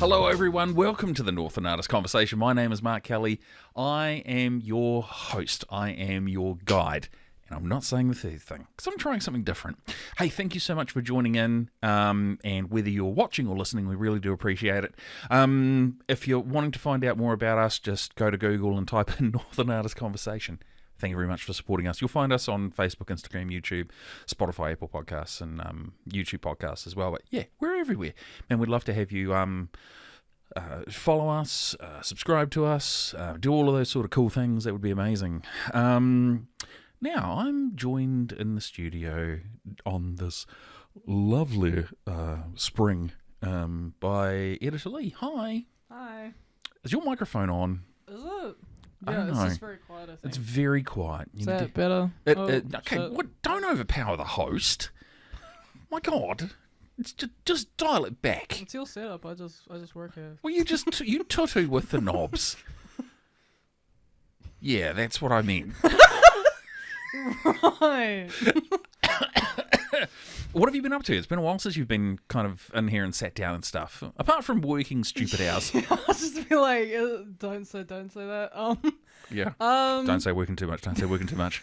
Hello everyone, welcome to the Northland Artists Conversation. My name is Mark Kelly. I am your host. I am your guide. And I'm not saying the third thing, because I'm trying something different. Hey, thank you so much for joining in, and whether you're watching or listening, we really do appreciate it. If you're wanting to find out more about us, just go to Google and type in Northland Artists Conversation. Thank you very much for supporting us. You'll find us on Facebook, Instagram, YouTube, Spotify, Apple Podcasts, and YouTube Podcasts as well. But yeah, we're everywhere. And we'd love to have you follow us, subscribe to us, do all of those sort of cool things. That would be amazing. Now, I'm joined in the studio on this lovely spring by Editor Lee. Hi. Hi. Is your microphone on? Is it? I don't Yeah, know. it's just very quiet, I think. It's very quiet. Is that better? Okay, shit. what? Don't overpower the host. My God, it's just dial it back. It's your setup. I just work here. Well, you tutu with the knobs. Yeah, that's what I mean. Right. What have you been up to? It's been a while since you've been kind of in here and sat down and stuff. Apart from working stupid hours. I was just be like, don't say that. Yeah. Don't say working too much. Don't say working too much.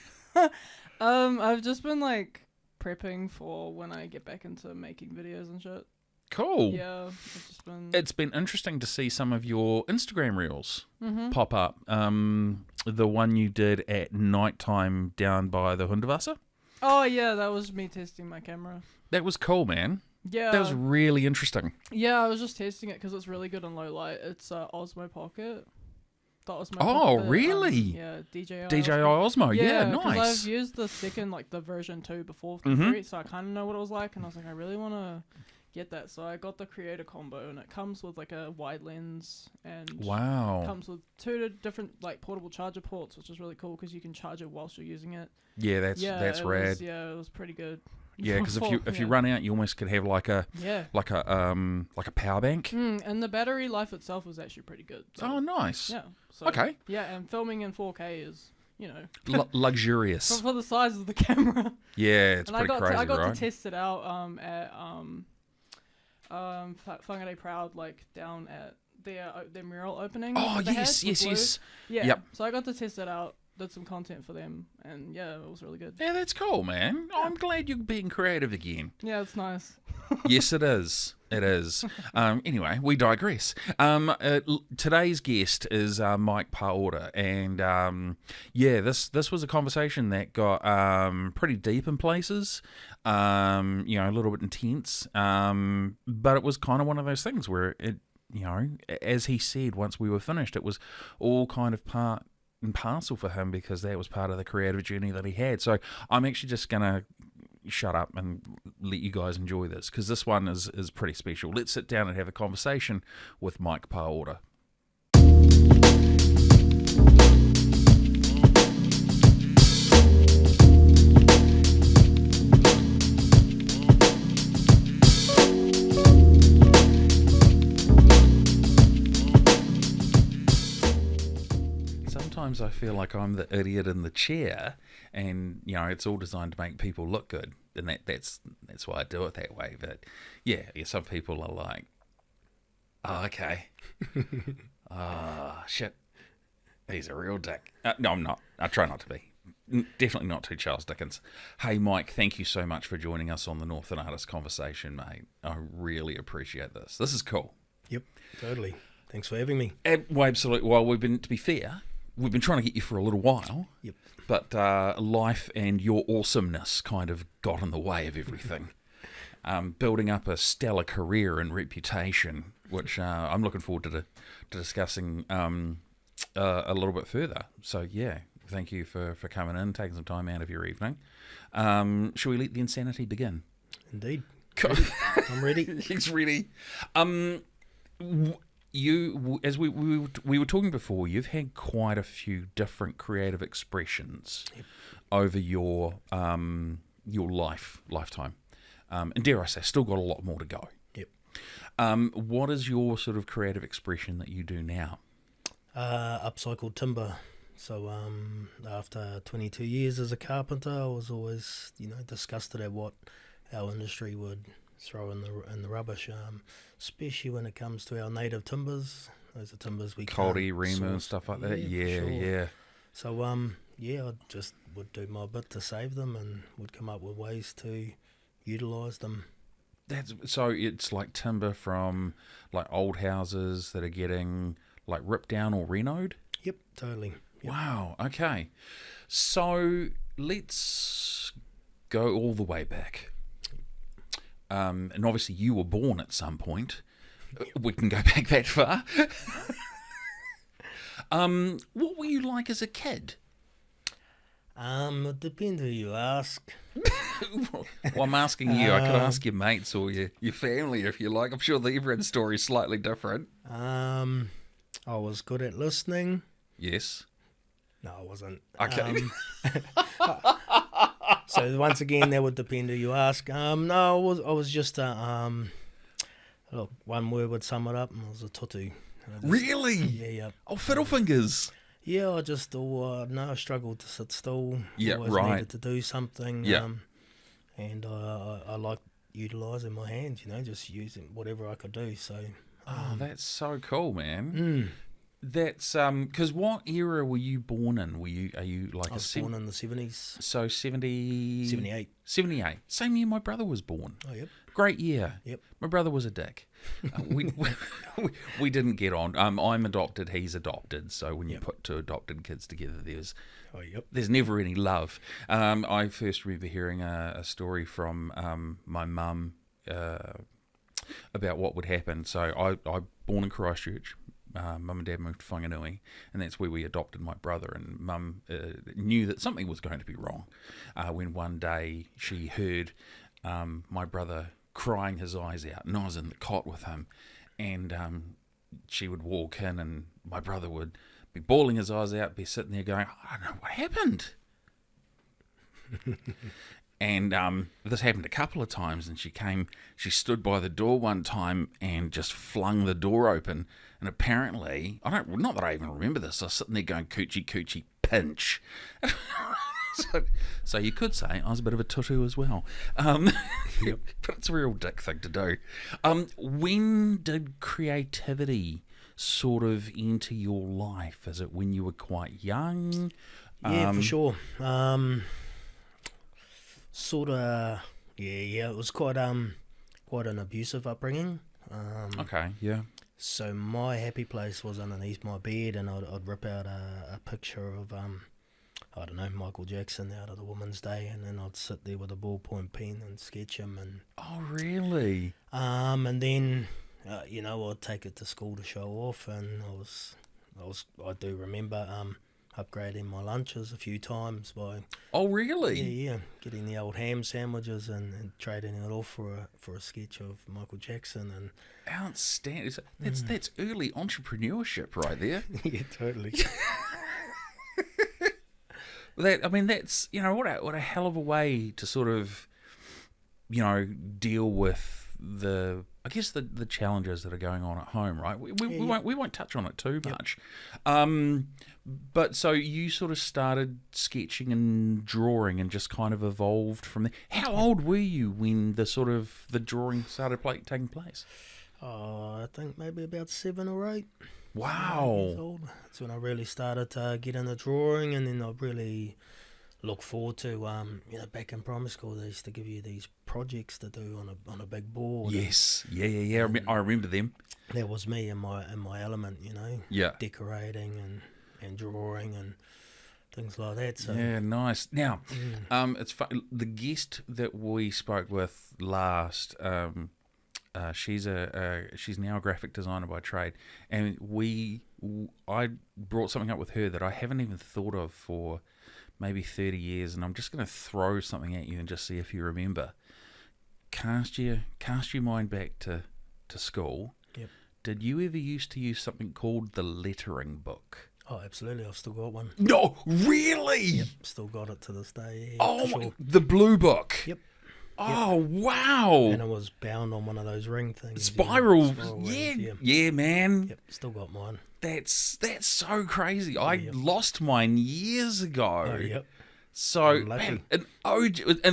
I've just been like prepping for when I get back into making videos and shit. Cool. Yeah, I've just been. It's been interesting to see some of your Instagram reels Mm-hmm. pop up. The one you did at nighttime down by the Hundavasa. Oh yeah, that was me testing my camera. That was cool, man. Yeah. That was really interesting. Yeah, I was just testing it because it's really good in low light. It's Osmo Pocket. The Osmo Oh, Pocket, really? Yeah, DJI. DJI Osmo. Osmo. Yeah, because nice. I've used the second, like the version 2 before the Mhm. 3, so I kind of know what it was like, and I was like, I really want to get that. So I got the Creator Combo, and it comes with like a wide lens, and Wow. comes with 2 different like portable charger ports, which is really cool because you can charge it whilst you're using it. Yeah, that's it rad. Was, yeah, it was pretty good. Yeah, because if you Yeah. run out, you almost could have like a power bank. And the battery life itself was actually pretty good. So, Oh, nice. yeah. So, Okay. Yeah, and filming in 4K is, you know, Luxurious. for the size of the camera. Yeah, it's And pretty crazy, I got right? to test it out at Whangarei Proud, like down at their mural opening. Oh, that they had yes, with yes, Blue. yes. Yeah. Yep. So I got to test it out, did some content for them, and yeah, it was really good. Yeah, that's cool, man. I'm glad you're being creative again. Yeah, it's nice. Yes, it is. It is. Anyway, we digress. Today's guest is Mike Paora, and this was a conversation that got pretty deep in places. A little bit intense. But it was kind of one of those things where it, as he said, once we were finished, it was all kind of part and parcel for him because that was part of the creative journey that he had. So I'm actually just gonna shut up and let you guys enjoy this because this one is pretty special. Let's sit down and have a conversation with Mike Paora. Sometimes I feel like I'm the idiot in the chair, and it's all designed to make people look good, and that's why I do it that way. But yeah, some people are like, oh, okay, oh shit, he's a real dick. No, I'm not. I try not to be. Definitely not too Charles Dickens. Hey, Mike, thank you so much for joining us on the Northland Artists Conversation, mate. I really appreciate this. This is cool. Yep, totally. Thanks for having me. Well, absolutely. Well, to be fair, we've been trying to get you for a little while. Yep. But life and your awesomeness kind of got in the way of everything. Building up a stellar career and reputation, which I'm looking forward to discussing a little bit further. So, yeah, thank you for coming in, taking some time out of your evening. Shall we let the insanity begin? Indeed. Ready. I'm ready. He's ready. You, as we were talking before, you've had quite a few different creative expressions over your lifetime, and dare I say, still got a lot more to go. Yep. What is your sort of creative expression that you do now? Upcycled timber. So after 22 years as a carpenter, I was always, disgusted at what our industry would throw in the rubbish, especially when it comes to our native timbers. Those are timbers we Coddy, can't Remu and source. stuff like that. for Yeah, sure. yeah. So I just would do my bit to save them and would come up with ways to utilise them. So it's like timber from like old houses that are getting like ripped down or renoed? Yep, totally. Yep. Wow, okay. So let's go all the way back. And obviously you were born at some point. We can go back that far. What were you like as a kid? It depends who you ask. Well, I'm asking you. I could ask your mates or your family if you like. I'm sure that everyone's story is slightly different. I was good at listening. Yes. No, I wasn't. Okay. So once again, that would depend who you ask. No, I was just look, one word would sum it up, and it was a tutu. Really? Yeah. Oh, fiddle fingers. Yeah, I just I struggled to sit still. Yeah, Always right. needed to do something. Yeah. And I like utilising my hands. Just using whatever I could do. So. Oh, that's so cool, man. That's because what era were you born in? Are you like I was born in the 70s. So 70... 78. 78. Same year my brother was born. Oh, yep. Great year. Yep. My brother was a dick. We didn't get on. I'm adopted. He's adopted. So when you put two adopted kids together, there's never any love. I first remember hearing a story from my mum about what would happen. So I born in Christchurch. Mum and Dad moved to Whanganui, and that's where we adopted my brother. And Mum knew that something was going to be wrong when one day she heard my brother crying his eyes out, and I was in the cot with him, and she would walk in, and my brother would be bawling his eyes out, be sitting there going, I don't know what happened. And this happened a couple of times, and she stood by the door one time and just flung the door open, and apparently, not that I even remember this, I was sitting there going, coochie, coochie, pinch. So you could say I was a bit of a tutu as well. But it's a real dick thing to do. When did creativity sort of enter your life? Is it when you were quite young? Yeah, for sure. Sort of, yeah. It was quite an abusive upbringing. Okay, yeah. So my happy place was underneath my bed, and I'd rip out a picture of I don't know, Michael Jackson out of the Women's Day, and then I'd sit there with a ballpoint pen and sketch him. And oh, really? And then I'd take it to school to show off, and I do remember upgrading my lunches a few times by really getting the old ham sandwiches and trading it off for a sketch of Michael Jackson. And outstanding. That's early entrepreneurship right there. Yeah, totally. That's what a hell of a way to sort of deal with the challenges that are going on at home, right? We won't touch on it too much. But so you sort of started sketching and drawing and just kind of evolved from there. How old were you when the drawing started taking place? I think maybe about 7 or 8. Wow. That's when I really started to get into drawing, and then I really look forward to back in primary school they used to give you these projects to do on a big board. Yes, yeah. I remember them. That was me in my element, Yeah. decorating and drawing and things like that. So yeah, nice. Now, it's the guest that we spoke with last. She's now a graphic designer by trade, and I brought something up with her that I haven't even thought of for maybe 30 years, and I'm just going to throw something at you and just see if you remember. Cast your mind back to school. Yep. Did you ever used to use something called the lettering book? Oh, absolutely. I've still got one. No, really? Yep, still got it to this day. Yeah, oh, sure. The blue book. Yep. Oh, wow. And it was bound on one of those ring things. Spiral rings, yeah, man. Yep, still got mine. That's so crazy. I lost mine years ago. Oh, yep. So, man, and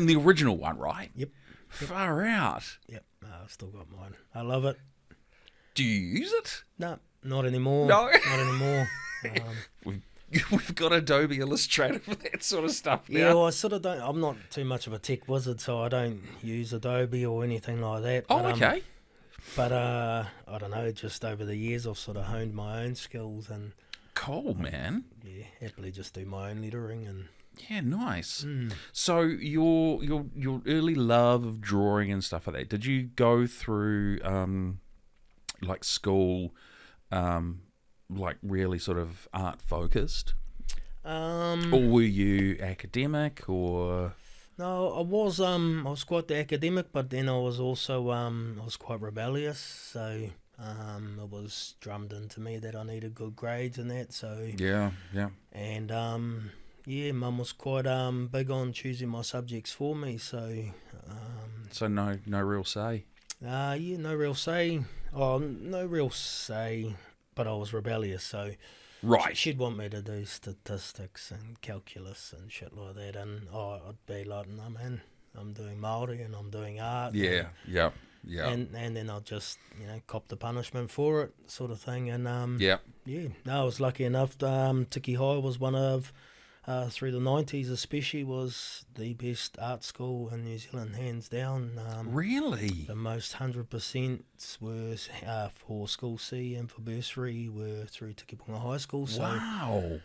the original one, right? Yep. Far out. Yep. I still got mine. I love it. Do you use it? No, not anymore. No. Not anymore. We've got Adobe Illustrator for that sort of stuff now. Yeah, well, I sort of don't. I'm not too much of a tech wizard, so I don't use Adobe or anything like that. Oh, okay. But I don't know. Just over the years, I've sort of honed my own skills, and Cool, man. yeah, happily just do my own lettering and. Yeah, nice. So your early love of drawing and stuff like that, did you go through like school like really sort of art focused? Or were you academic or No, I was quite the academic, but then I was also I was quite rebellious, so it was drummed into me that I needed good grades and that, so yeah. and yeah, Mum was quite big on choosing my subjects for me, so So no real say. yeah, no real say. Oh, no real say, but I was rebellious, so Right. she'd want me to do statistics and calculus and shit like that, and I'd be like, no man, I'm doing Māori and I'm doing art. Yeah. And then I'd just, cop the punishment for it, sort of thing. And Yeah. yeah, no, I was lucky enough. Tiki High was one of, through the 90s especially, was the best art school in New Zealand, hands down. Really? The most 100% were for School C and for bursary were through Tiki High School. So, Wow.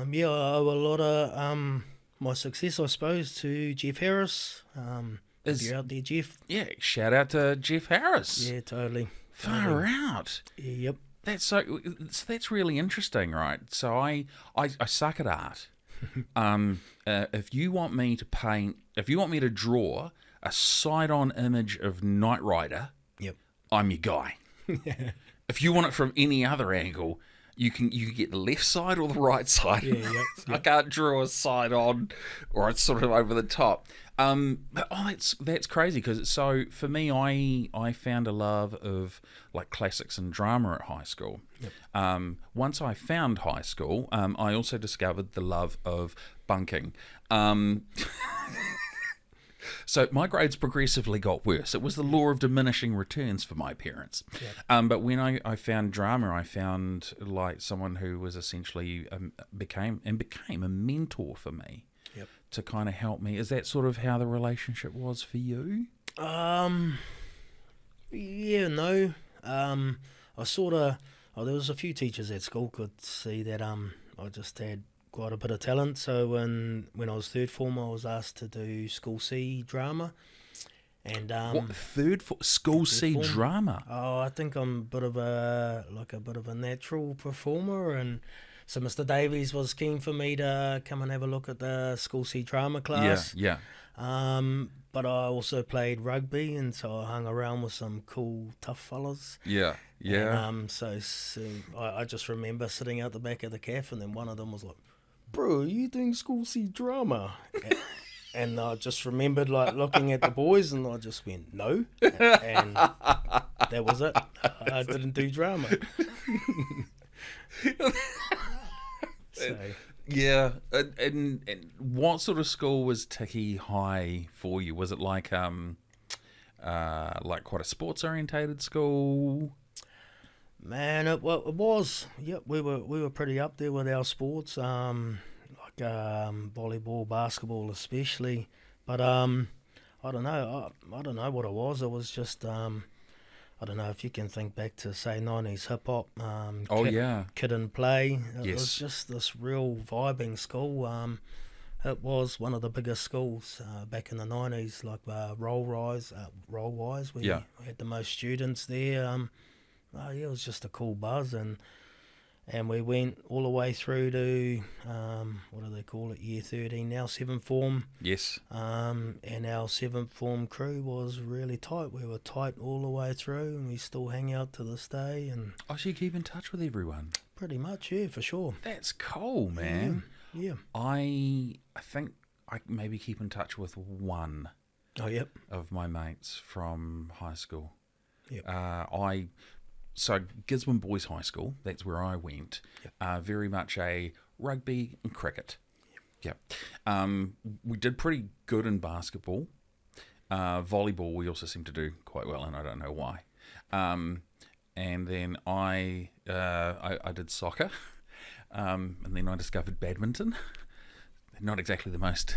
yeah, I owe a lot of my success, I suppose, to Jeff Harris. If you're out there, Jeff. Yeah, shout out to Jeff Harris. Yeah, totally. Far out. Yep. That's really interesting, right? So I suck at art. If you want me to draw a side-on image of Knight Rider, Yep. I'm your guy. If you want it from any other angle, you can get the left side or the right side. Yeah, yep. I can't draw a side on, or it's sort of over the top. But that's crazy because so for me, I found a love of like classics and drama at high school. Yep. Once I found high school, I also discovered the love of bunking. So my grades progressively got worse. It was the law of diminishing returns for my parents. Yep. But when I found drama, I found like someone who was essentially became a mentor for me. Yep. To kind of help me. Is that sort of how the relationship was for you? Yeah, no. I sort of. Oh, there was a few teachers at school could see that I just had quite a bit of talent. So when I was third form, I was asked to do School C drama. And what School C form. Drama? Oh, I think I'm a bit of a natural performer, and so Mr. Davies was keen for me to come and have a look at the School C drama class. Yeah. But I also played rugby, and so I hung around with some cool, tough fellas. Yeah. And, so I just remember sitting out the back of the cafe, and then one of them was like, "Bro, are you doing School C drama?" And I just remembered like looking at the boys, and I just went, "No," and that was it. I didn't do drama. So. Yeah, and what sort of school was Tiki High for you? Was it like quite a sports orientated school? Man, it was. Yep, we were pretty up there with our sports, volleyball, basketball especially. But I don't know. I don't know what it was. It was just I don't know if you can think back to, say, 90s hip-hop. Kid and Play. It was just this real vibing school. It was one of the biggest schools back in the 90s, like Roll-Wise, we had the most students there. It was just a cool buzz, and we went all the way through to, what do they call it, year 13 now, 7th form. Yes. And our 7th form crew was really tight. We were tight all the way through, and we still hang out to this day. And so you keep in touch with everyone? Pretty much, yeah, for sure. That's cool, man. Yeah. I think I maybe keep in touch with one of my mates from high school. Yep. So Gisborne Boys High School, that's where I went. Yep. Very much a rugby and cricket. Yep. We did pretty good in basketball. Volleyball we also seem to do quite well, and I don't know why. And then I did soccer, and then I discovered badminton. Not exactly the most.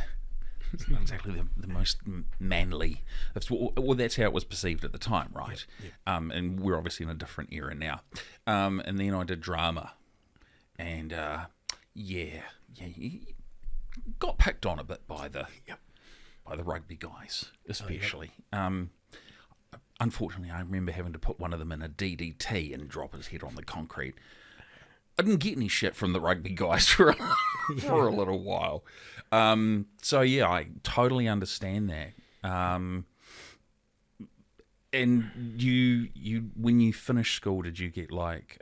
It's not exactly the most manly. Well, that's how it was perceived at the time, right? Yep. And we're obviously in a different era now. And then I did drama, and got picked on a bit by the rugby guys, especially. Unfortunately, I remember having to put one of them in a DDT and drop his head on the concrete. I didn't get any shit from the rugby guys for a little while. So yeah, I totally understand that. And you when you finished school, did you get like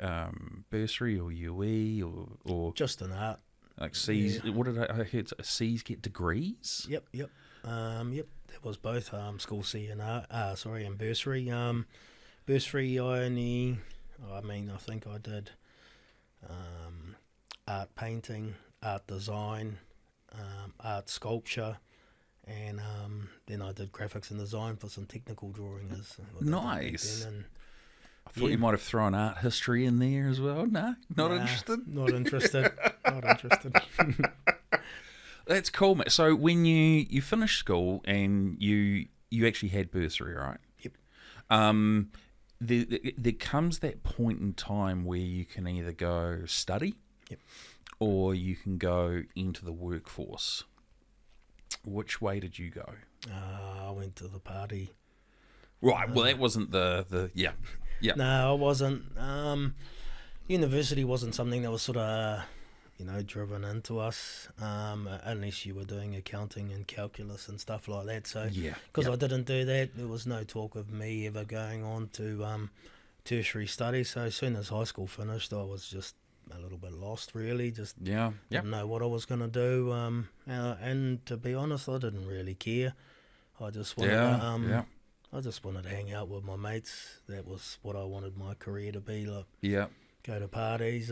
bursary or UE or Just an art. like C's? What did I heard? C's get degrees? Yep. There was both school C and art. And bursary. Bursary, I think I did art painting, art design, art sculpture, and then I did graphics and design for some technical drawing. Nice. And I thought you might have thrown art history in there as well. No, not interested. Not interested. Not interested. That's cool, mate. So when you finished school and you actually had bursary, right? Yep. There comes that point in time where you can either go study, Yep. or you can go into the workforce. Which way did you go? I went to the party. Right. Well, that wasn't the. No, I wasn't. University wasn't something that was sort of, driven into us, unless you were doing accounting and calculus and stuff like that. So, because I didn't do that, there was no talk of me ever going on to tertiary studies. So as soon as high school finished, I was just a little bit lost, really. Just didn't know what I was going to do. And to be honest, I didn't really care. I just wanted I just wanted to hang out with my mates. That was what I wanted my career to be like. Yeah. Go to parties.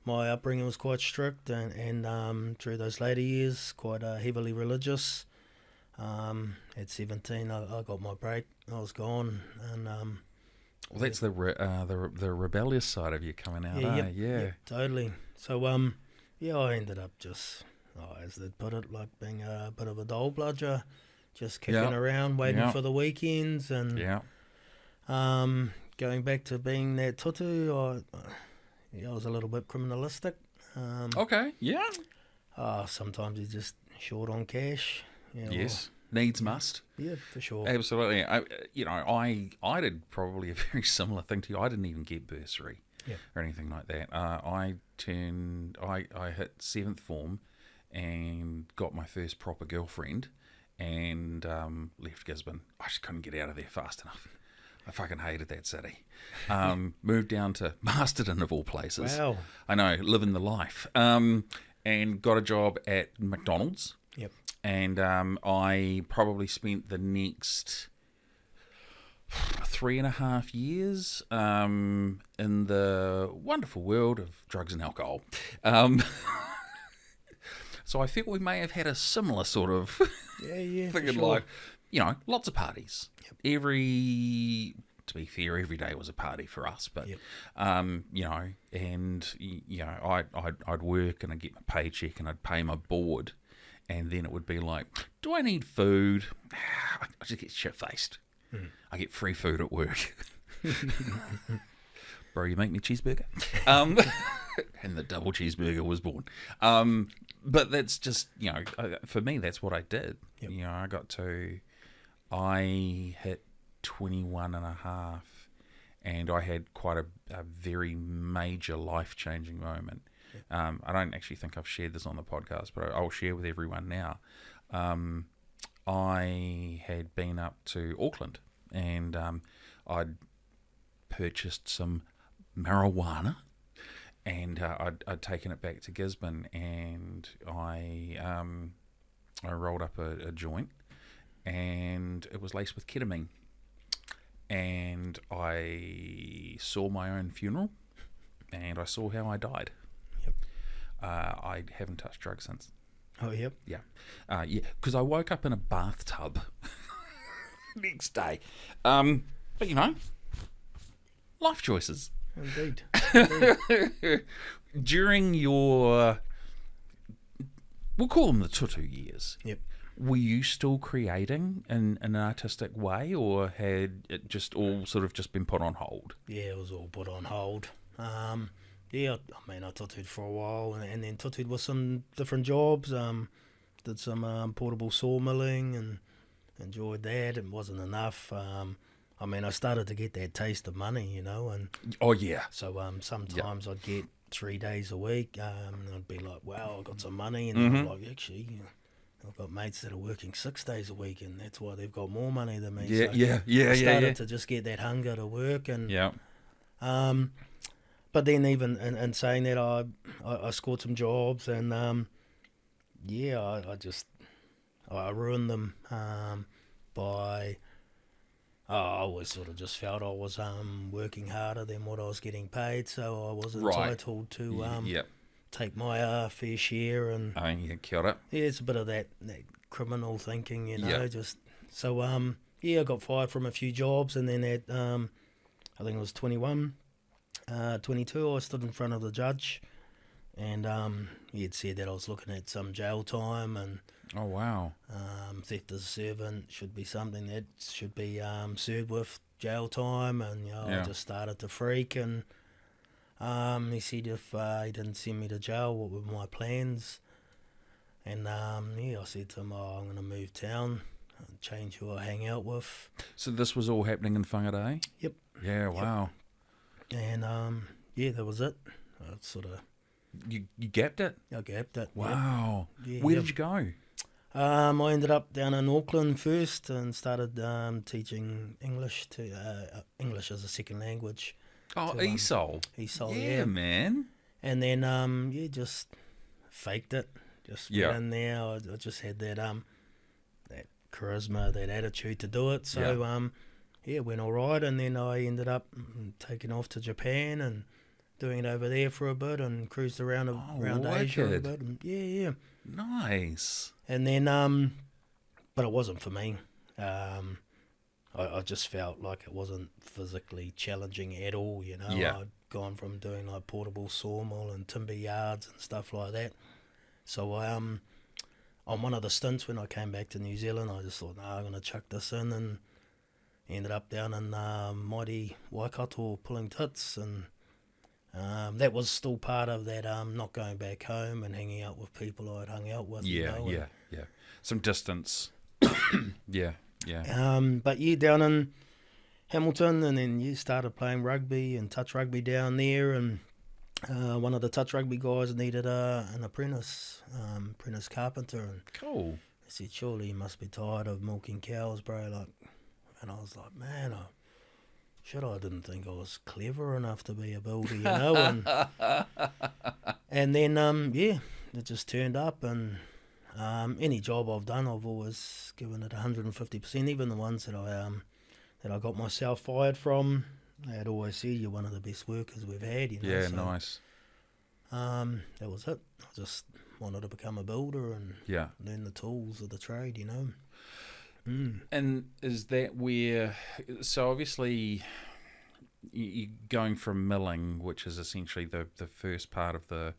My upbringing was quite strict, and through those later years, quite heavily religious. At 17, I got my break. I was gone, and well, that's the rebellious side of you coming out. Yep, totally. So I ended up just, as they put it, like being a bit of a dole bludger, just kicking around, waiting for the weekends, and going back to being that tutu. I was a little bit criminalistic. Okay, yeah. Sometimes you're just short on cash. Yes, needs must. Yeah, for sure. Absolutely. I did probably a very similar thing to you. I didn't even get bursary or anything like that. I hit 7th form and got my first proper girlfriend and left Gisborne. I just couldn't get out of there fast enough. I fucking hated that city. Moved down to Masterton, of all places. Wow. I know, living the life. And got a job at McDonald's. Yep. And I probably spent the next 3.5 years in the wonderful world of drugs and alcohol. So I feel we may have had a similar sort of thing in life. Lots of parties. Yep. To be fair, every day was a party for us. But I'd work and I'd get my paycheck and I'd pay my board, and then it would be like, do I need food? I just get shit faced. I get free food at work. Bro, you make me cheeseburger. And the double cheeseburger was born. But that's just, for me, that's what I did. Yep. I hit 21 and a half, and I had quite a very major life-changing moment. Yep. I don't actually think I've shared this on the podcast, but I'll share with everyone now. I had been up to Auckland, and I'd purchased some marijuana, and I'd taken it back to Gisborne, and I rolled up a joint, and it was laced with ketamine, and I saw my own funeral, and I saw how I died. Yep. I haven't touched drugs since. Oh, yep. Yeah, because I woke up in a bathtub. next day. But you know, life choices. Indeed. During your, we'll call them the tutu years. Yep. Were you still creating in an artistic way, or had it just all sort of just been put on hold? Yeah, it was all put on hold. Yeah, I mean, I tutued for a while, and then tutued with some different jobs. Did some portable sawmilling and enjoyed that. It wasn't enough. I mean, I started to get that taste of money, you know, and Oh yeah, so sometimes I'd get 3 days a week, and I'd be like, wow, I got some money, and then I'm like, actually, I've got mates that are working 6 days a week, and that's why they've got more money than me. yeah, So yeah. I started to just get that hunger to work, and Yeah. but then even in saying that, I scored some jobs, and I ruined them by. I always sort of just felt I was working harder than what I was getting paid, so I was Right. entitled to Yep. take my fair share, and Oh, yeah, kia ora. yeah, it's a bit of that criminal thinking, you know. Yeah. Just so I got fired from a few jobs, and then at I think it was 21, 22, I stood in front of the judge, and he had said that I was looking at some jail time, and Oh wow. theft as a servant should be something that should be served with jail time, and you know, Yeah. I just started to freak, and he said if he didn't send me to jail, what were my plans? And I said to him, I'm going to move town, and change who I hang out with, So this was all happening in Whangarei? Yep. Yeah. Wow. and that was it. I sort of You gapped it. I gapped it. Wow. Yeah, Where yeah. did you go? I ended up down in Auckland first and started teaching English English as a second language. Oh, To, ESOL. ESOL, Yeah, man. And then just faked it. Just Yeah. went in there. I just had that that charisma, that attitude to do it. So went all right. And then I ended up taking off to Japan and doing it over there for a bit, and cruised around Asia a wicked. bit. And yeah. Nice. And then, but it wasn't for me. I just felt like it wasn't physically challenging at all, you know. Yeah. I'd gone from doing like portable sawmill and timber yards and stuff like that. So on one of the stints when I came back to New Zealand, I just thought, I'm going to chuck this in, and ended up down in mighty Waikato pulling tits, and that was still part of that not going back home and hanging out with people I'd hung out with. Yeah, you know, yeah. Some distance. Yeah. But yeah, down in Hamilton, and then you started playing rugby and touch rugby down there, and one of the touch rugby guys needed an apprentice carpenter, and Cool. they said, surely you must be tired of milking cows, bro. And I was like, man, I didn't think I was clever enough to be a builder, you know. And then it just turned up, and any job I've done, I've always given it 150%. Even the ones that I got myself fired from, they'd always said, you're one of the best workers we've had, you know. Yeah, so, nice. That was it. I just wanted to become a builder and Yeah. learn the tools of the trade, you know. And is that where, so obviously you're going from milling, which is essentially the first part of the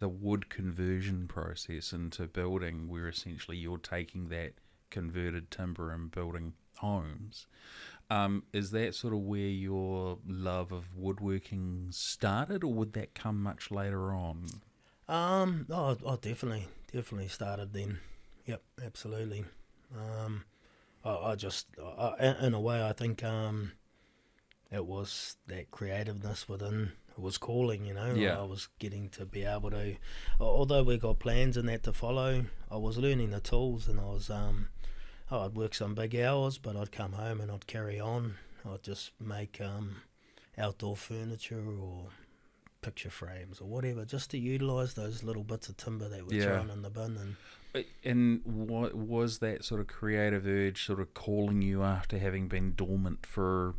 wood conversion process, into building, where essentially you're taking that converted timber and building homes. Is that sort of where your love of woodworking started, or would that come much later on? I definitely started then. Yep, absolutely. In a way, I think it was that creativeness within. It was calling, you know. Yeah. I was getting to be able to, although we got plans and that to follow, I was learning the tools, and I was I'd work some big hours, but I'd come home and I'd carry on. I'd just make outdoor furniture or picture frames or whatever, just to utilise those little bits of timber that were thrown in the bin. And what was that sort of creative urge sort of calling you after having been dormant for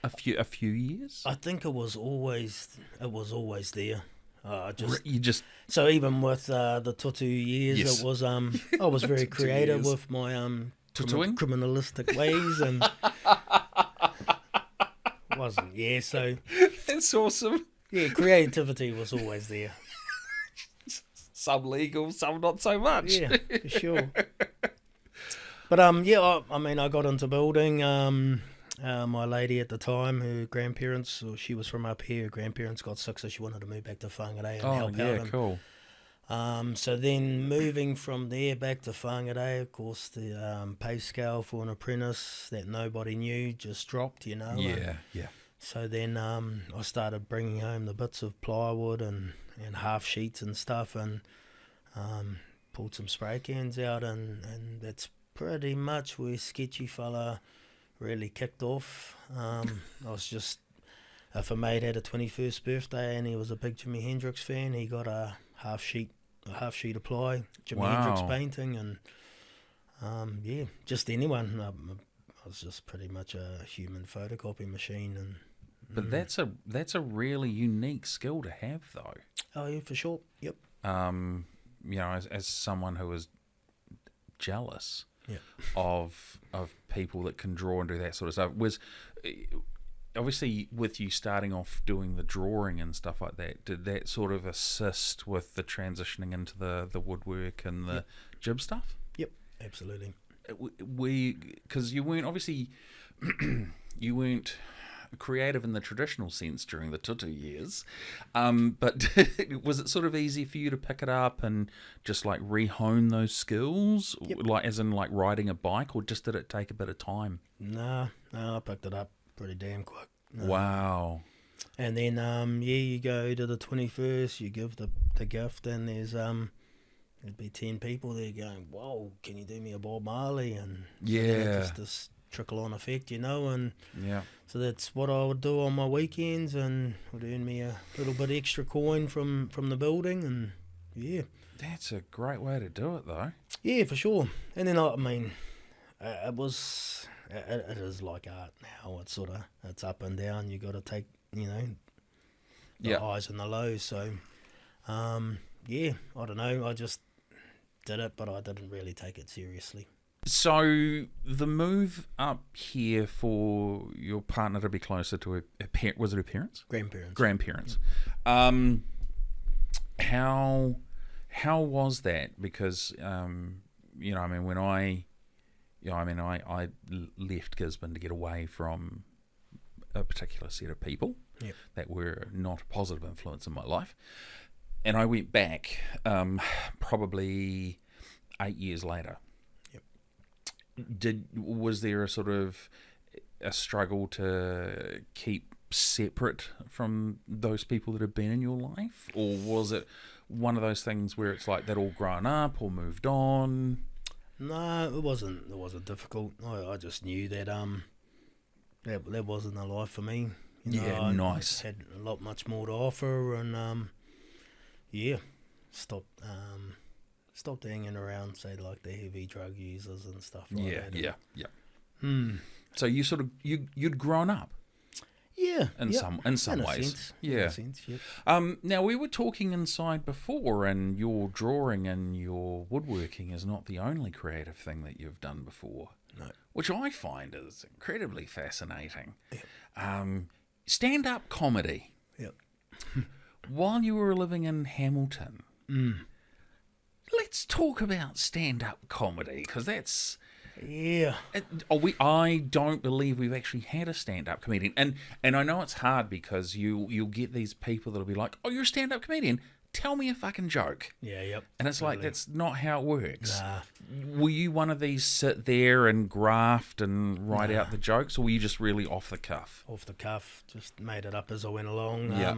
a few years? I think it was always there. So even with the tutu years, Yes. it was I was very Tutu creative years. with my Tattooing? criminalistic ways, and wasn't. Yeah, so That's awesome. yeah, creativity was always there. Some legal, some not so much. Yeah, for sure. But I mean, I got into building. My lady at the time, her grandparents, or she was from up here. Her grandparents got sick, so she wanted to move back to Whangarei and help out. Yeah, cool. So then moving from there back to Whangarei, of course, the pay scale for an apprentice that nobody knew just dropped, you know. Yeah. So then I started bringing home the bits of plywood and half sheets and stuff, and pulled some spray cans out, and that's pretty much where Sketchy Fella really kicked off. I was just, if a mate had a 21st birthday and he was a big Jimi Hendrix fan, he got a half sheet of ply, Jimi Hendrix painting, and just anyone. I was just pretty much a human photocopy machine, and But that's a really unique skill to have, though. oh yeah, for sure. Yep. As someone who is jealous Yeah. of people that can draw and do that sort of stuff, was obviously with you starting off doing the drawing and stuff like that. Did that sort of assist with the transitioning into the woodwork and the jib stuff? Yep. Absolutely. Because you weren't obviously you weren't creative in the traditional sense during the tutu years, but was it sort of easy for you to pick it up and just like re-hone those skills? Yep. Like as in like riding a bike, or just did it take a bit of time? No, I picked it up pretty damn quick. No. Wow. And then you go to the 21st, you give the gift, and there'd be 10 people there going, whoa, can you do me a Bob Marley? And just this trickle on effect, you know, and Yeah. so that's what I would do on my weekends, and would earn me a little bit extra coin from the building, and yeah. That's a great way to do it, though. Yeah, for sure. And then I mean, it is like art now. It's up and down. You got to take, you know, the highs and the lows. So, I don't know. I just did it, but I didn't really take it seriously. So the move up here for your partner to be closer to her parent, was it her parents? Grandparents. How was that? Because when I left Gisborne to get away from a particular set of people that were not a positive influence in my life, and I went back probably 8 years later. Was there a sort of a struggle to keep separate from those people that had been in your life, or was it one of those things where it's like they'd all grown up or moved on? No, it wasn't difficult. I just knew that that wasn't a life for me. You know, nice. I had much more to offer, and stopped hanging around, say, like the heavy drug users and stuff like that. Yeah. So you sort of you'd grown up. Yeah. In some ways. Sense. Yeah. In a sense, yep. Now we were talking inside before, and your drawing and your woodworking is not the only creative thing that you've done before. No. Which I find is incredibly fascinating. Yep. Stand-up comedy. Yep. While you were living in Hamilton. Let's talk about stand-up comedy, because that's... Yeah. I don't believe we've actually had a stand-up comedian. And I know it's hard because you'll get these people that'll be like, oh, you're a stand-up comedian? Tell me a fucking joke. Yeah, yep. And it's like, that's not how it works. Nah. Were you one of these sit there and graft and write out the jokes, or were you just really off the cuff? Off the cuff. Just made it up as I went along. Yeah.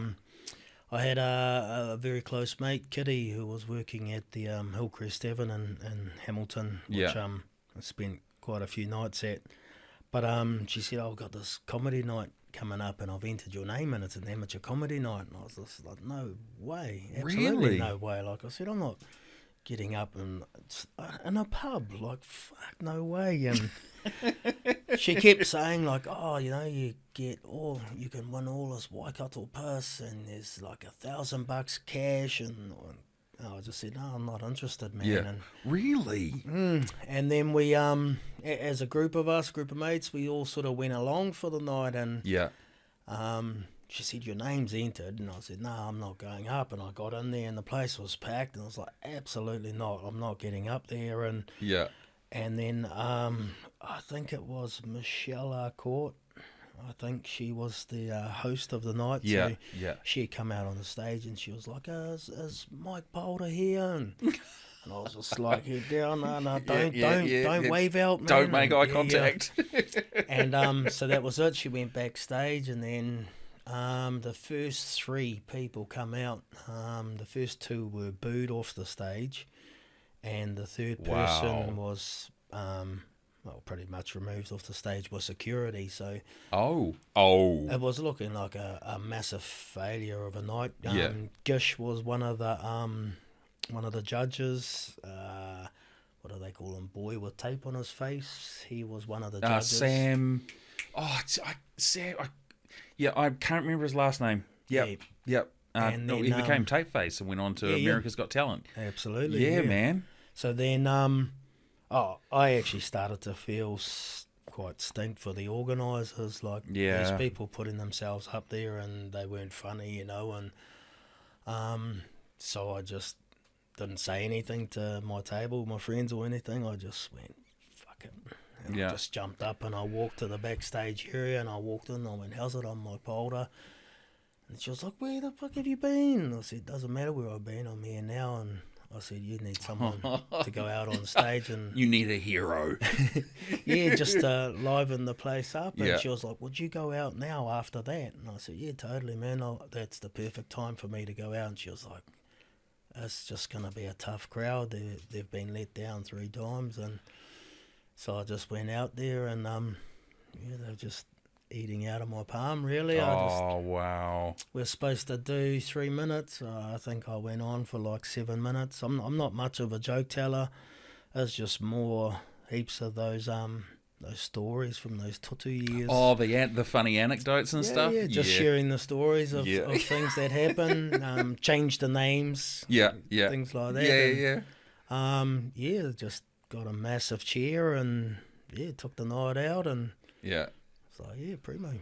I had a very close mate, Kitty, who was working at the Hillcrest Tavern in Hamilton, which I spent quite a few nights at. But she said, I've got this comedy night coming up, and I've entered your name, and it's an amateur comedy night. And I was just like, no way. Absolutely really? No way. Like I said, I'm not getting up in a pub. Like, fuck, no way. And she kept saying, like, oh, you know, you can win all this Waikato piss, and there's like $1,000 cash, and I just said, no, I'm not interested, man. Yeah. Really? And then we, as a group of mates, we all sort of went along for the night, and Yeah. she said, your name's entered, and I said, no, I'm not going up. And I got in there, and the place was packed, and I was like, absolutely not, I'm not getting up there. And Yeah. then I think it was Michelle Arcourt. I think she was the host of the night. Yeah. So Yeah. she had come out on the stage, and she was like, is Mike Paora here? And I was just like, head down, no, don't wave out, man. Don't make eye Yeah. contact. And so that was it. She went backstage, and then the first 3 people come out. The first 2 were booed off the stage, and the third person was pretty much removed off the stage by security. So Oh. it was looking like a massive failure of a night. Yeah. Gish was one of the judges. What do they call him? Boy with tape on his face. He was one of the judges. Sam. Sam. Yeah, I can't remember his last name. Yep. And then, he became Tapeface and went on to America's Got Talent. Absolutely. Yeah, man. So then, I actually started to feel quite stink for the organisers. Like, these people putting themselves up there, and they weren't funny, you know. And so I just didn't say anything to my table, my friends or anything. I just went, fuck it. And I just jumped up, and I walked to the backstage area, and I walked in, and I went, how's it on my Paora? And she was like, where the fuck have you been? And I said, doesn't matter where I've been, I'm here now. And I said, you need someone to go out on stage. And You need a hero. just to liven the place up. And Yeah. she was like, would you go out now after that? And I said, yeah, totally, man. That's the perfect time for me to go out. And she was like, it's just going to be a tough crowd. They've been let down 3 times. And so I just went out there, and they were just eating out of my palm, really. Wow. We're supposed to do 3 minutes. I think I went on for like 7 minutes. I'm not much of a joke teller. It's just more heaps of those stories from those tutu years. Oh, the funny anecdotes and stuff. Yeah, just sharing the stories of things that happen. Change the names. Yeah. Things like that. Just got a massive chair, and took the night out, and so primo.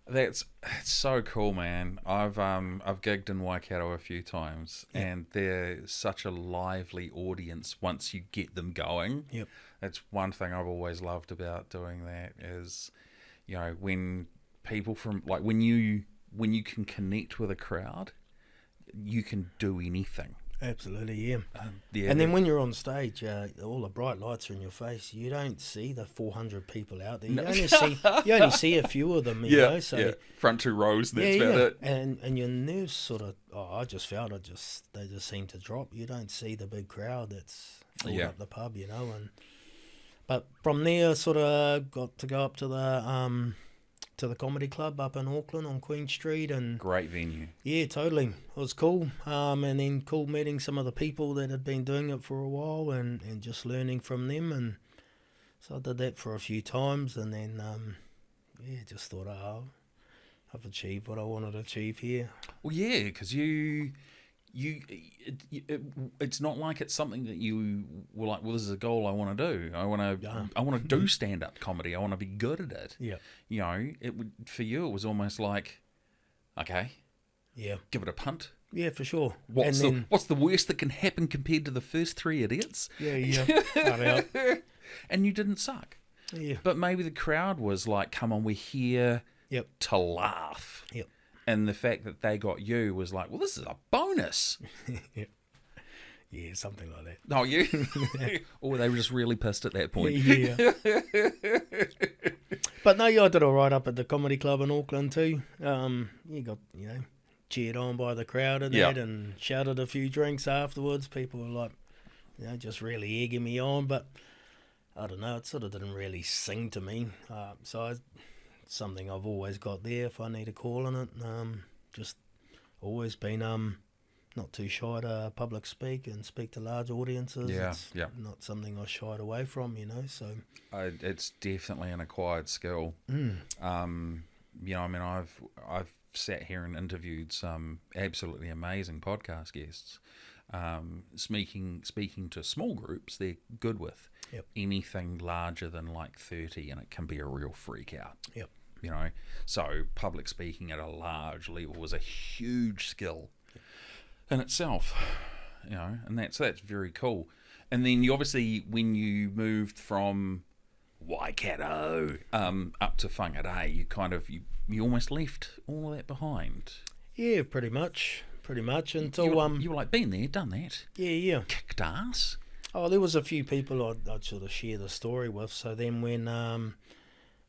That's so cool, man. I've gigged in Waikato a few times, and they're such a lively audience once you get them going. Yep. That's one thing I've always loved about doing that is, when people from when you can connect with a crowd, you can do anything. Absolutely, yeah. And then when you're on stage, all the bright lights are in your face. You don't see the 400 people out there. You only see a few of them. You know? So front 2 rows. That's about it. And your nerves sort of. I just felt they just seem to drop. You don't see the big crowd that's filled up the pub, you know. But from there, sort of got to go up to the comedy club up in Auckland on Queen Street, and great venue. Yeah, totally. It was cool. And then cool meeting some of the people that had been doing it for a while, and just learning from them. And so I did that for a few times, and then just thought, I've achieved what I wanted to achieve here. Well, yeah, because it's not like it's something that you were like, well, this is a goal I want to do. I want to do stand-up comedy. I want to be good at it. Yeah. For you, it was almost like, okay, give it a punt. Yeah, for sure. What's the worst that can happen compared to the first 3 idiots? Yeah. And you didn't suck. Yeah. But maybe the crowd was like, come on, we're here to laugh. Yep. And the fact that they got you was like, well, this is a bonus. Yeah, something like that. Oh, you? Or they were just really pissed at that point. Yeah. But no, I did all right up at the comedy club in Auckland too. You got, cheered on by the crowd and that, and shouted a few drinks afterwards. People were like, just really egging me on. But I don't know, it sort of didn't really sing to me. Something I've always got there if I need a call on it. Just always been not too shy to public speak and speak to large audiences. It's not something I shied away from, so it's definitely an acquired skill. I've sat here and interviewed some absolutely amazing podcast guests, Speaking to small groups, they're good with. Yep. Anything larger than like 30, and it can be a real freak out. Yep. You know, so public speaking at a large level was a huge skill in itself. You know, and that's very cool. And then you obviously, when you moved from Waikato up to Whangarei, you almost left all of that behind. Yeah, pretty much until you were like, been there, done that. Yeah. Kicked ass. Oh, there was a few people I'd sort of share the story with. So then when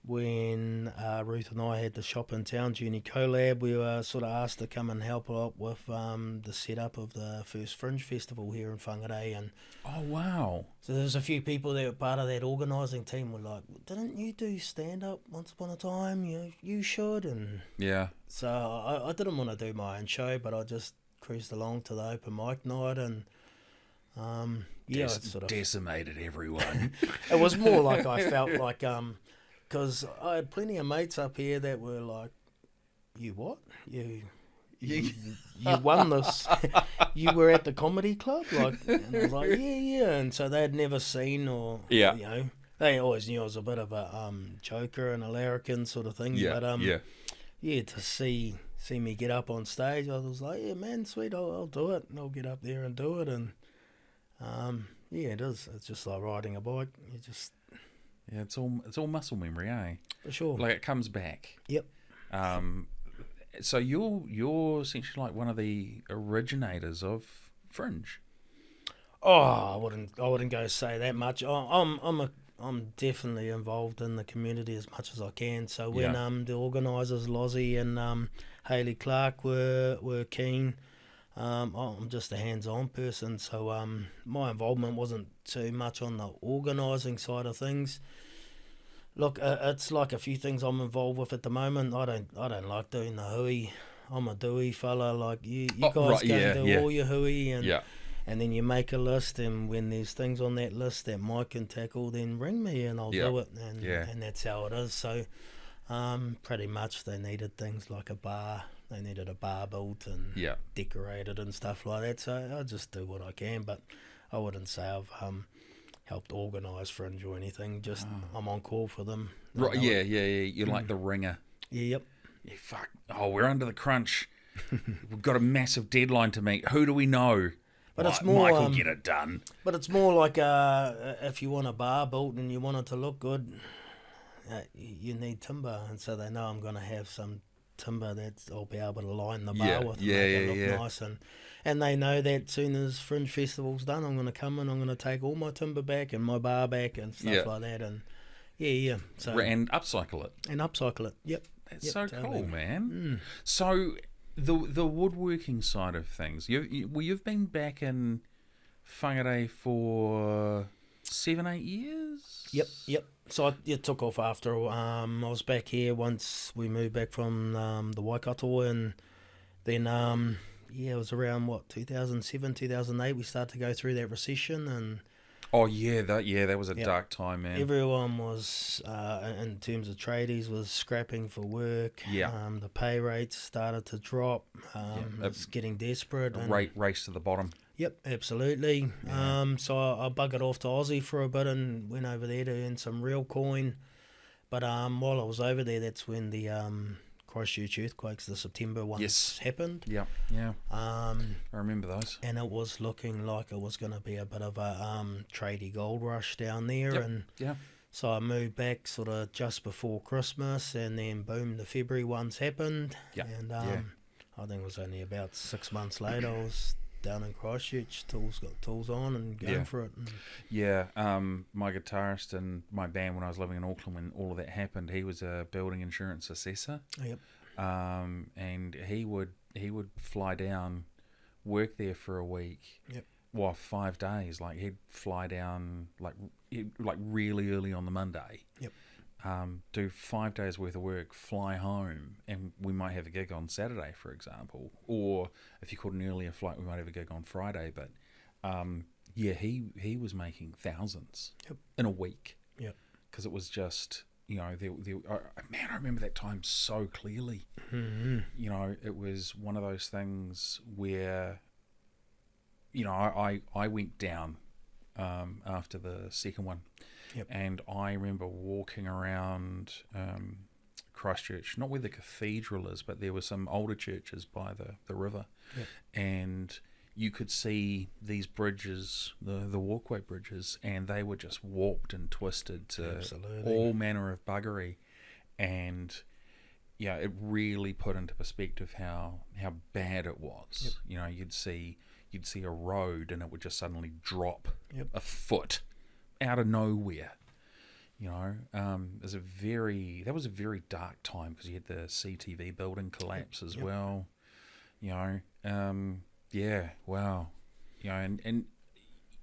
Ruth and I had the shop in town, Juni Collab, we were sort of asked to come and help out with the setup of the first Fringe Festival here in Whangarei. And oh, wow. so there was a few people that were part of that organising team were like, didn't you do stand-up once upon a time? You should. And yeah. so I didn't want to do my own show, but I just cruised along to the open mic night and it sort of decimated everyone. It was more like I felt like because I had plenty of mates up here that were like, you what? You won this. You were at the comedy club? Like, and I was like, yeah. And so they had never seen they always knew I was a bit of a joker and a larrikin sort of thing. Yeah, but to see me get up on stage, I was like, yeah, man, sweet, I'll do it. And I'll get up there and do it. And it is. It's just like riding a bike. You just it's all muscle memory, eh? for sure. Like it comes back. Yep. So you're essentially like one of the originators of Fringe. Oh, I wouldn't go say that much. I'm definitely involved in the community as much as I can. So when the organisers Lozzie and Hayley Clark were keen, I'm just a hands-on person. So my involvement wasn't too much on the organising side of things. Look, it's like a few things I'm involved with at the moment. I don't like doing the hui. I'm a doey fella. Like you guys go and do all your hui and then you make a list, and when there's things on that list that Mike can tackle, then ring me and I'll do it. And that's how it is. So pretty much they needed things like a bar. They needed a bar built and decorated and stuff like that. So I just do what I can, but I wouldn't say I've helped organise Fringe or anything. Just I'm on call for them. Right? Yeah. You're like the ringer. Yep. Yeah, fuck. Oh, we're under the crunch. We've got a massive deadline to meet. Who do we know? But it's more. Mike will get it done. But it's more like if you want a bar built and you want it to look good, you need timber, and so they know I'm going to have some timber that I'll be able to line the bar with and make it look nice. And they know that as soon as Fringe Festival's done, I'm going to come in, I'm going to take all my timber back and my bar back and stuff like that. And so and upcycle it. Yep. That's so totally cool, man. So the woodworking side of things, you've been back in Whangarei for 7-8 years? Yep. So it took off after I was back here once we moved back from the Waikato, and then it was around 2007, 2008 we started to go through that recession, and that was a dark time, man. Everyone was in terms of tradies was scrapping for work. The pay rates started to drop. It's getting desperate. Race to the bottom. Yep, absolutely. So I buggered off to Aussie for a bit and went over there to earn some real coin. But while I was over there, that's when the Christchurch earthquakes, the September ones, happened. Yeah. I remember those. And it was looking like it was going to be a bit of a tradie gold rush down there. So I moved back sort of just before Christmas, and then boom, the February ones happened. And I think it was only about 6 months later I was down in Christchurch, got tools on and going for it. My guitarist and my band when I was living in Auckland, when all of that happened, he was a building insurance assessor. And he would fly down, work there for a week. 5 days. Like he'd fly down like really early on the Monday. Do 5 days worth of work, fly home, and we might have a gig on Saturday, for example. Or if you caught an earlier flight, we might have a gig on Friday. But he was making thousands in a week. Because it was just, I remember that time so clearly. It was one of those things where I went down after the second one. Yep. And I remember walking around Christchurch, not where the cathedral is, but there were some older churches by the river. Yep. And you could see these bridges, the walkway bridges, and they were just warped and twisted to Absolutely. all manner of buggery. And yeah, it really put into perspective how bad it was. Yep. You'd see a road and it would just suddenly drop Yep. a foot out of nowhere. That was a very dark time because you had the CTV building collapse as Yep. well. Yeah, wow. And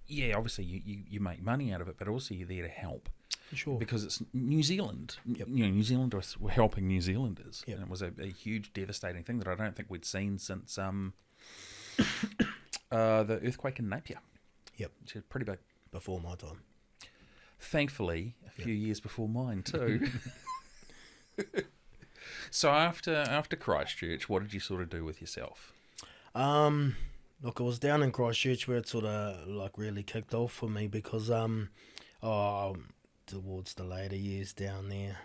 yeah, obviously you make money out of it, but also you're there to help. For sure. Because it's New Zealand. Yep. New Zealanders were helping New Zealanders. Yep. And it was a huge, devastating thing that I don't think we'd seen since the earthquake in Napier. Yep. Which is pretty big. Before my time. Thankfully, a few years before mine too. So after Christchurch, what did you sort of do with yourself? Look, it was down in Christchurch where it sort of like really kicked off for me because towards the later years down there,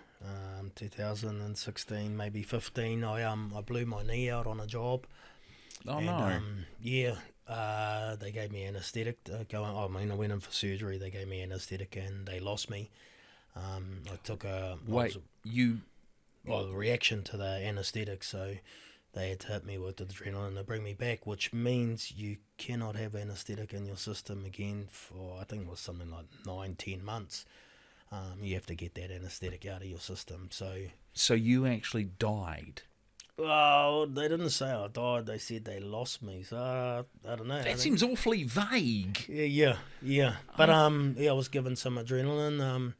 2016, maybe 15, I blew my knee out on a job. Oh, and, no. They gave me anaesthetic. I went in for surgery. They gave me anaesthetic and they lost me. I took a reaction to the anaesthetic, so they had to hit me with adrenaline to bring me back, which means you cannot have anaesthetic in your system again for, I think it was something like 9-10 months. You have to get that anaesthetic out of your system. So you actually died? Well, they didn't say I died. They said they lost me. So I don't know. That seems awfully vague. Yeah. But I was given some adrenaline.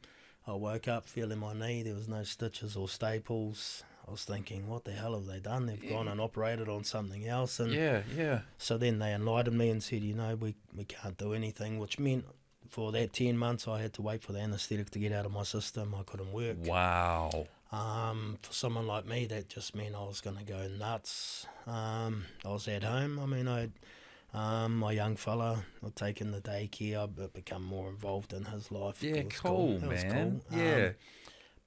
I woke up feeling my knee. There was no stitches or staples. I was thinking, what the hell have they done? They've gone and operated on something else. And yeah. So then they enlightened me and said, we can't do anything, which meant for that 10 months I had to wait for the anaesthetic to get out of my system. I couldn't work. Wow. For someone like me, that just meant I was going to go nuts. I was at home. I mean, my young fella, I'd taken the daycare. I'd become more involved in his life. Yeah, It was cool, It was man. cool. Yeah.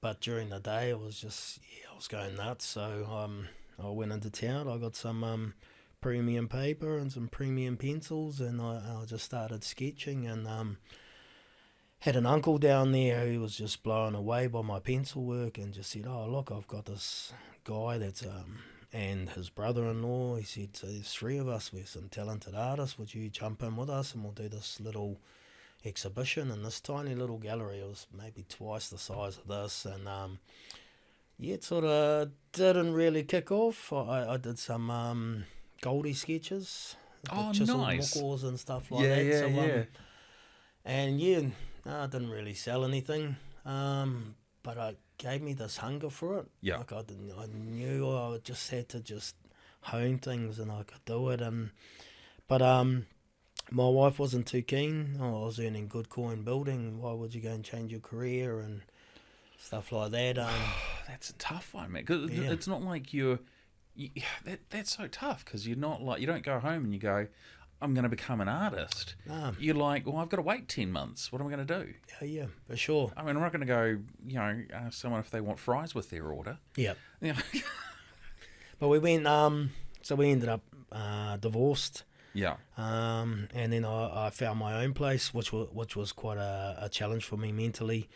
But during the day, it was just, I was going nuts. So I went into town. I got some premium paper and some premium pencils, and I just started sketching and had an uncle down there who was just blown away by my pencil work and just said, oh, look, I've got this guy that's and his brother-in-law. He said, so there's 3 of us, we're some talented artists, would you jump in with us and we'll do this little exhibition in this tiny little gallery. It was maybe twice the size of this, and it sort of didn't really kick off. I did some Goldie sketches, chiseled nice. mookors and stuff like that. Yeah. And it didn't really sell anything, but it gave me this hunger for it. Yeah. Like I knew I just had to just hone things and I could do it. But my wife wasn't too keen. I was earning good coin building. Why would you go and change your career and stuff like that? That's a tough one, man. 'Cause Yeah. it's not like that's so tough because you're not like, you don't go home and you go, I'm going to become an artist. You're like, well, I've got to wait 10 months. What am I going to do? Yeah, for sure. I mean, I'm not going to go, ask someone if they want fries with their order. Yeah. Yeah. But we went, so we ended up divorced. Yeah. And then I found my own place, which was quite a challenge for me mentally.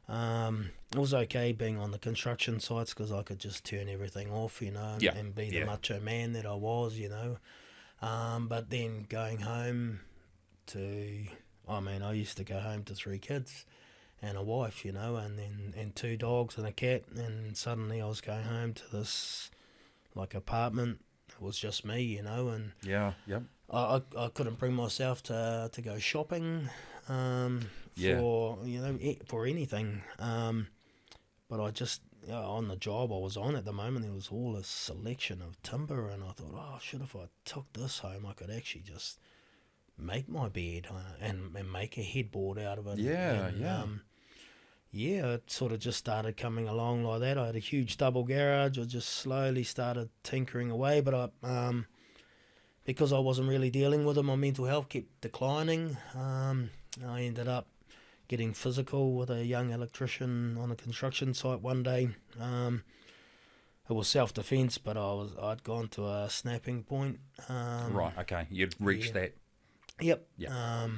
It was okay being on the construction sites because I could just turn everything off, and be the macho man that I was, But then going home I used to go home to 3 kids and a wife, and 2 dogs and a cat, and suddenly I was going home to this like apartment. It was just me, and Yeah. Yep. I couldn't bring myself to go shopping for anything. But I just, on the job I was on at the moment, there was all this selection of timber, and I thought, if I took this home, I could actually just make my bed and make a headboard out of it. It sort of just started coming along like that. I had a huge double garage. I just slowly started tinkering away, but because I wasn't really dealing with it, my mental health kept declining. I ended up getting physical with a young electrician on a construction site one day. It was self-defence, but I'd gone to a snapping point. Right, okay. You'd reached that. Yep. Yeah.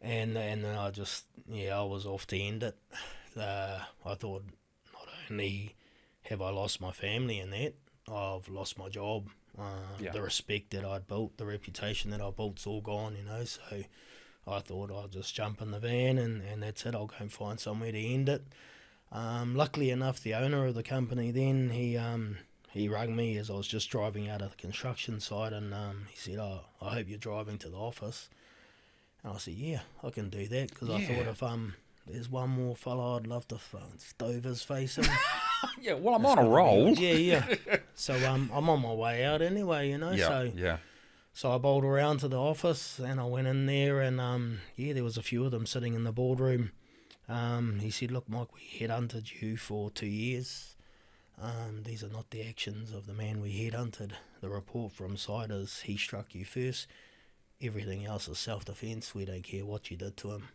And then I just, I was off to end it. I thought, not only have I lost my family in that, I've lost my job. The respect that I'd built, the reputation that I built's all gone, So I thought I'd just jump in the van and that's it. I'll go and find somewhere to end it. Luckily enough, the owner of the company then, he rang me as I was just driving out of the construction site, and he said, I hope you're driving to the office. And I said, yeah, I can do that, because I thought if there's one more fella I'd love to stove his face in. Yeah, well, I'm on a roll. Yeah. So I'm on my way out anyway, So I bowled around to the office, and I went in there, and there was a few of them sitting in the boardroom. He said, look, Mike, we headhunted you for 2 years. These are not the actions of the man we headhunted. The report from site is he struck you first. Everything else is self-defence. We don't care what you did to him.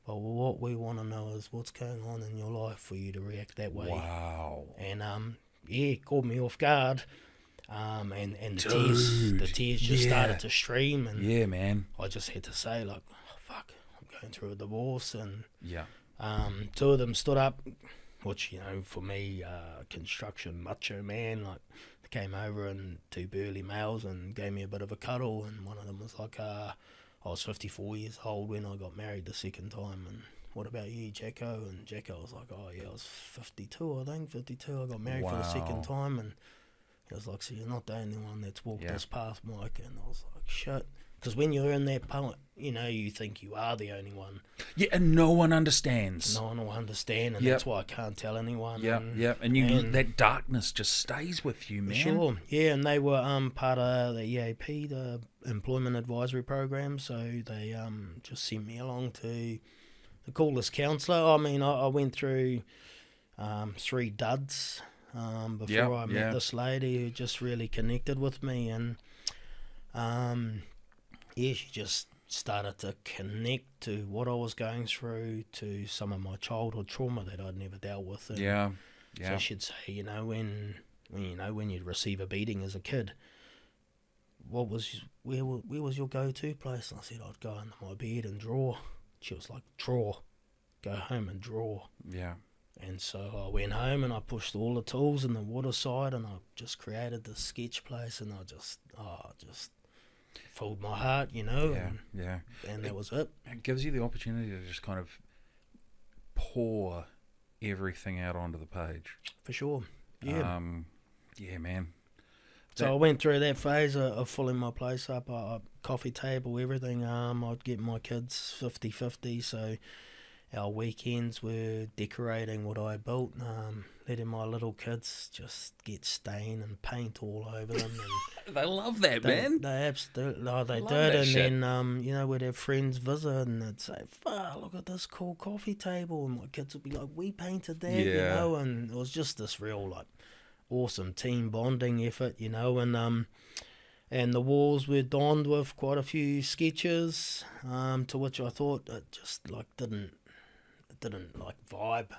But what we want to know is what's going on in your life for you to react that way. Wow. And, caught me off guard. And the tears just started to stream. And yeah, man. I just had to say, like, oh, fuck, I'm going through a divorce. And yeah. two of them stood up, which, for me, construction macho man, like, they came over, and two burly males, and gave me a bit of a cuddle. And one of them was like, I was 54 years old when I got married the second time. And what about you, Jacko? And Jacko was like, oh, yeah, I was 52, I think, 52. I got married for the second time. And he was like, so you're not the only one that's walked this path, Mike. And I was like, shit. Because when you're in that part, you think you are the only one. Yeah, and no one understands. No one will understand, and that's why I can't tell anyone. Yeah. And that darkness just stays with you, man. Sure, yeah, and they were part of the EAP, the Employment Advisory Program, so they just sent me along to the coolest counsellor. I mean, I went through 3 duds before I met this lady who just really connected with me, and she just started to connect to what I was going through, to some of my childhood trauma that I'd never dealt with. And so she'd say, when you'd receive a beating as a kid, where was your go-to place? And I said, I'd go under my bed and draw. She was like, draw, go home and draw. Yeah. And so I went home and I pushed all the tools in the water side, and I just created this sketch place, and I just filled my heart, and that was it. It gives you the opportunity to just kind of pour everything out onto the page. For sure, yeah. Yeah, man. So I went through that phase of filling my place up, coffee table, everything. I'd get my kids 50-50, so our weekends were decorating what I built, letting my little kids just get stain and paint all over them. And they love that, man. They absolutely, they love did. that shit. And then, we'd have friends visit, and they'd say, "Fuck, look at this cool coffee table," and my kids would be like, "We painted that," and it was just this real awesome team bonding effort, and the walls were donned with quite a few sketches, to which I thought it just didn't vibe.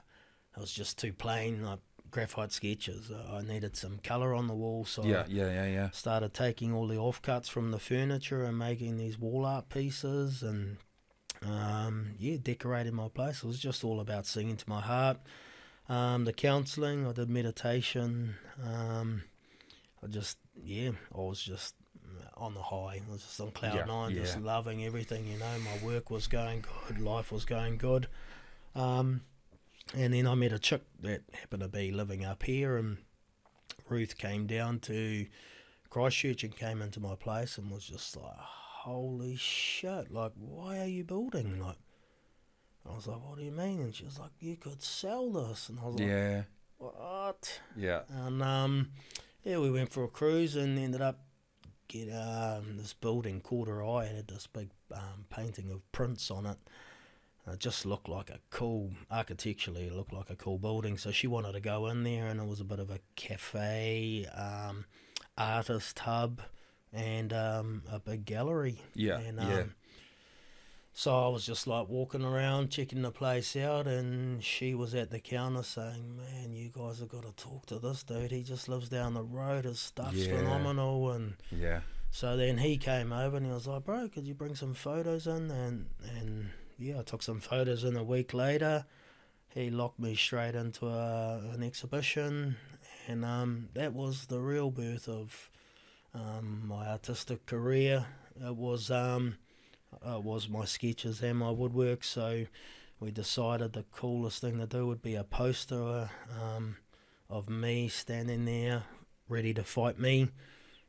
It was just too plain, graphite sketches. I needed some colour on the wall, so I started taking all the offcuts from the furniture and making these wall art pieces, and decorating my place. It was just all about singing to my heart. The counselling, I did meditation. I was just on the high. I was just on cloud 9, just loving everything. My work was going good, life was going good. And then I met a chick that happened to be living up here, and Ruth came down to Christchurch and came into my place and was just like, holy shit, why are you building? I was like, what do you mean? And she was like, you could sell this. And I was like, what? Yeah. And we went for a cruise and ended up getting this building called her eye. It had this big painting of Prince on it. It just looked like architecturally it looked like a cool building. So she wanted to go in there, and it was a bit of a cafe, artist hub, and a big gallery. Yeah, And yeah. so I was just like walking around checking the place out, and she was at the counter saying, "Man, you guys have got to talk to this dude. He just lives down the road. His stuff's Yeah. phenomenal." And Yeah. so then he came over and he was like, "Bro, could you bring some photos in?" And yeah, I took some photos in. A week later, he locked me straight into an exhibition, and that was the real birth of my artistic career. It was my sketches and my woodwork. So we decided the coolest thing to do would be a poster of me standing there ready to fight me,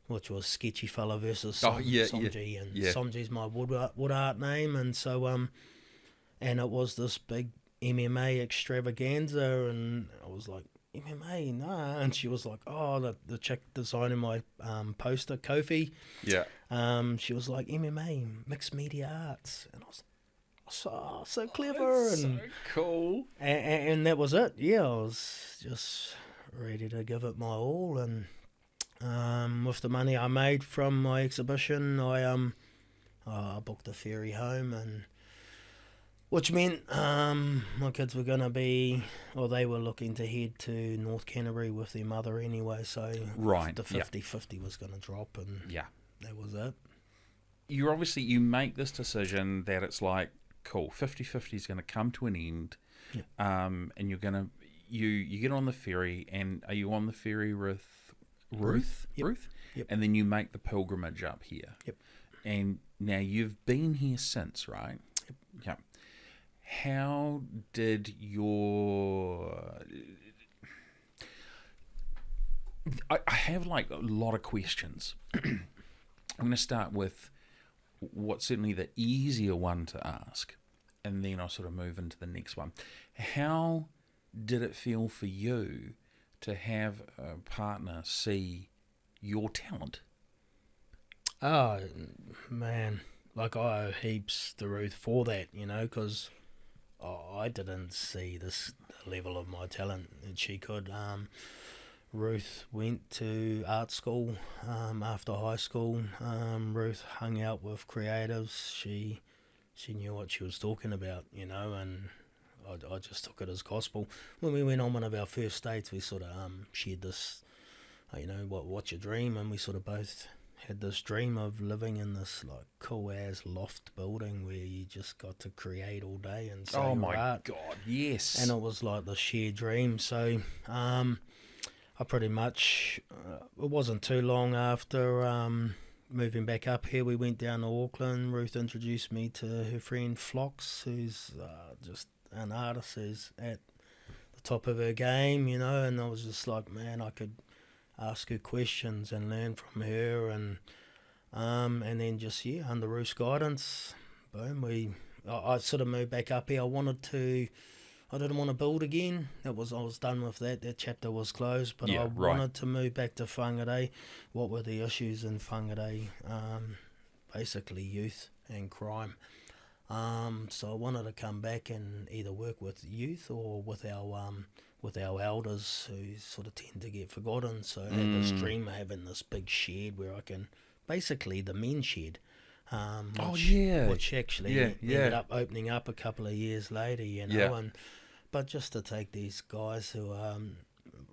which was Sketchy Fella versus Somji. And Somji's my wood art name. And so and it was this big MMA extravaganza, and I was like, MMA, nah. And she was like, oh, the chick designing my poster, Kofi. Yeah. She was like, MMA, mixed media arts. And I was so clever. That's and so cool. and that was it. Yeah, I was just ready to give it my all. And with the money I made from my exhibition, I booked a ferry home, and which meant my kids were going to be, or they were looking to head to North Canterbury with their mother anyway, so Right. the 50-50 was going to drop, and Yeah. that was it. You make this decision that it's like, cool, 50-50 is going to come to an end. Yeah. And you're going to, you get on the ferry, and are you on the ferry with Ruth? Yep. Ruth? Yep. And then you make the pilgrimage up here. Yep. And now you've been here since, right? Yep. Yeah. How did your... I have like a lot of questions. I'm going to start with what's certainly the easier one to ask, and then I'll sort of move into the next one. How did it feel for you to have a partner see your talent? Oh, man. Like, I owe heaps to Ruth for that, because I didn't see the level of my talent that she could. Ruth went to art school after high school. Ruth hung out with creatives. She knew what she was talking about, and I just took it as gospel. When we went on one of our first dates, we sort of shared this, what's your dream? And we sort of both had this dream of living in this like cool ass loft building where you just got to create all day and say Oh my art. God, yes. And it was like the shared dream. So I pretty much, it wasn't too long after moving back up here, we went down to Auckland. Ruth introduced me to her friend Flox, who's just an artist who's at the top of her game, and I was just like, man, I could ask her questions and learn from her, and then just under Ruth's guidance, boom, I sort of moved back up here. I didn't want to build again. I was done with that. That chapter was closed, but I wanted to move back to Whangarei. What were the issues in Whangarei? Basically youth and crime. So I wanted to come back and either work with youth or with our elders who sort of tend to get forgotten. So I had this dream of having this big shed where I can, basically the men's shed, which actually ended up opening up a couple of years later, but just to take these guys who are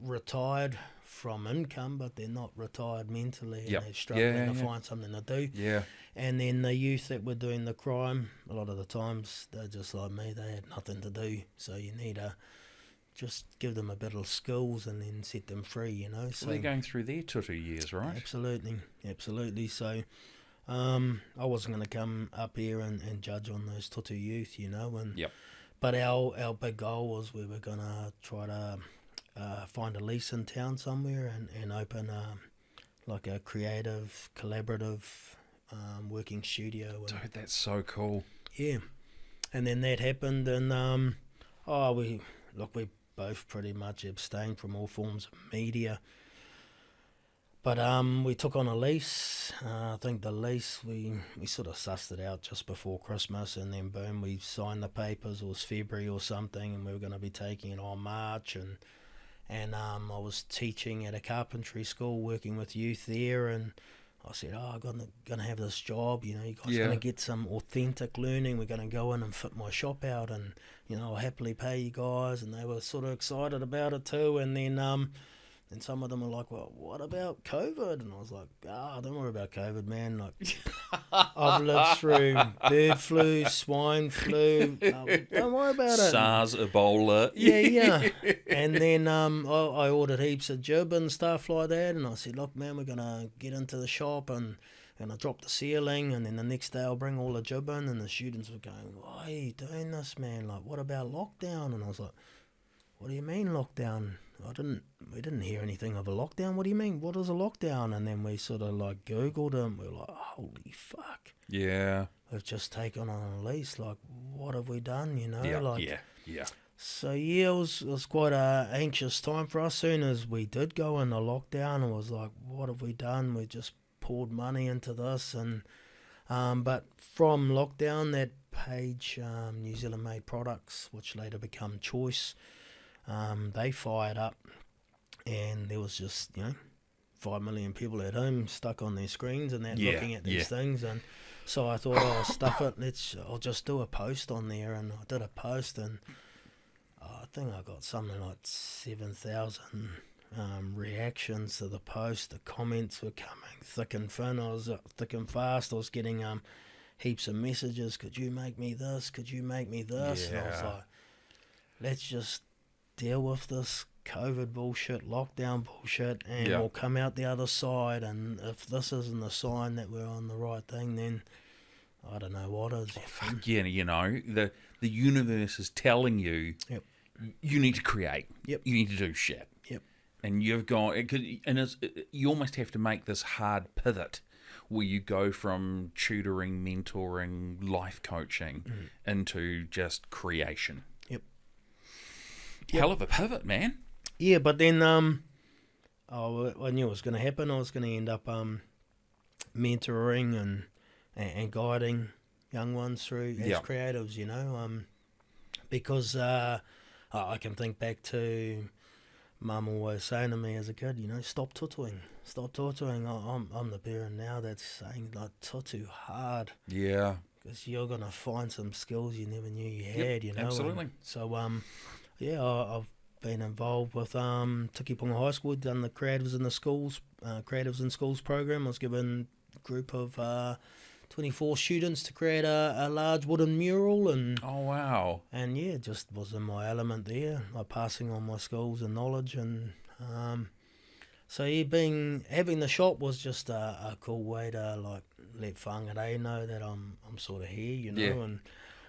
retired from income, but they're not retired mentally, and they're struggling to find something to do. Yeah. And then the youth that were doing the crime, a lot of the times they're just like me, they had nothing to do. So you need to just give them a bit of skills and then set them free, So they're going through their tutu years, right? Absolutely. So I wasn't going to come up here and judge on those tutu youth, But our big goal was we were going to try to find a lease in town somewhere and open like a creative, collaborative working studio. Dude, that's so cool. Yeah. And then that happened, and we both pretty much abstained from all forms of media. But we took on a lease. I think the lease, we sort of sussed it out just before Christmas, and then boom, we signed the papers. It was February or something, and we were going to be taking it on March. And I was teaching at a carpentry school, working with youth there, and I said, I'm gonna have this job, you know, you guys Yeah. gonna get some authentic learning. We're gonna go in and fit my shop out, and you know, I'll happily pay you guys. And they were sort of excited about it too. And then and some of them were like, well, what about COVID? And I was like, don't worry about COVID, man. Like, I've lived through bird flu, swine flu. Don't worry about it. SARS, Ebola. Yeah. And then I ordered heaps of jib and stuff like that. And I said, look, man, we're going to get into the shop and I drop the ceiling. And then the next day I'll bring all the jib in. And the students were going, why are you doing this, man? Like, what about lockdown? And I was like, what do you mean lockdown? We didn't hear anything of a lockdown. What do you mean? What is a lockdown? And then we sort of like Googled it and we were like, holy fuck. Yeah. We've just taken on a lease. Like, what have we done, you know? Yeah. So, yeah, it was quite a anxious time for us. Soon as we did go into lockdown, it was like, what have we done? We just poured money into this. And but from lockdown, that page, New Zealand Made Products, which later become Choice, they fired up, and there was just 5 million people at home stuck on their screens and that looking at these things. And so I thought, oh, stuff it, I'll just do a post on there. And I did a post, and I think I got something like 7,000 reactions to the post. The comments were coming thick and thin. I was thick and fast. I was getting heaps of messages. Could you make me this? Could you make me this? And I was like, let's just deal with this COVID bullshit, lockdown bullshit, and we'll come out the other side. And if this isn't a sign that we're on the right thing, then I don't know what is. Fuck yeah, the universe is telling you you need to create. Yep. You need to do shit. Yep. And you've gone, you almost have to make this hard pivot where you go from tutoring, mentoring, life coaching into just creation. Hell of a pivot, man. Yeah, but then I knew it was going to happen. I was going to end up mentoring and guiding young ones through as creatives, because I can think back to Mum always saying to me as a kid, stop tutoring. Stop tutoring. I'm the parent now that's saying, like, tutu hard. Yeah. Because you're going to find some skills you never knew you had, Absolutely. And so, I've been involved with Tukipunga High School, done the Creatives in Schools program. I was given a group of 24 students to create a large wooden mural. And oh, wow. And just was in my element there, like passing on my skills and knowledge. And having the shop was just a cool way to like let whangarei know that I'm sort of here, and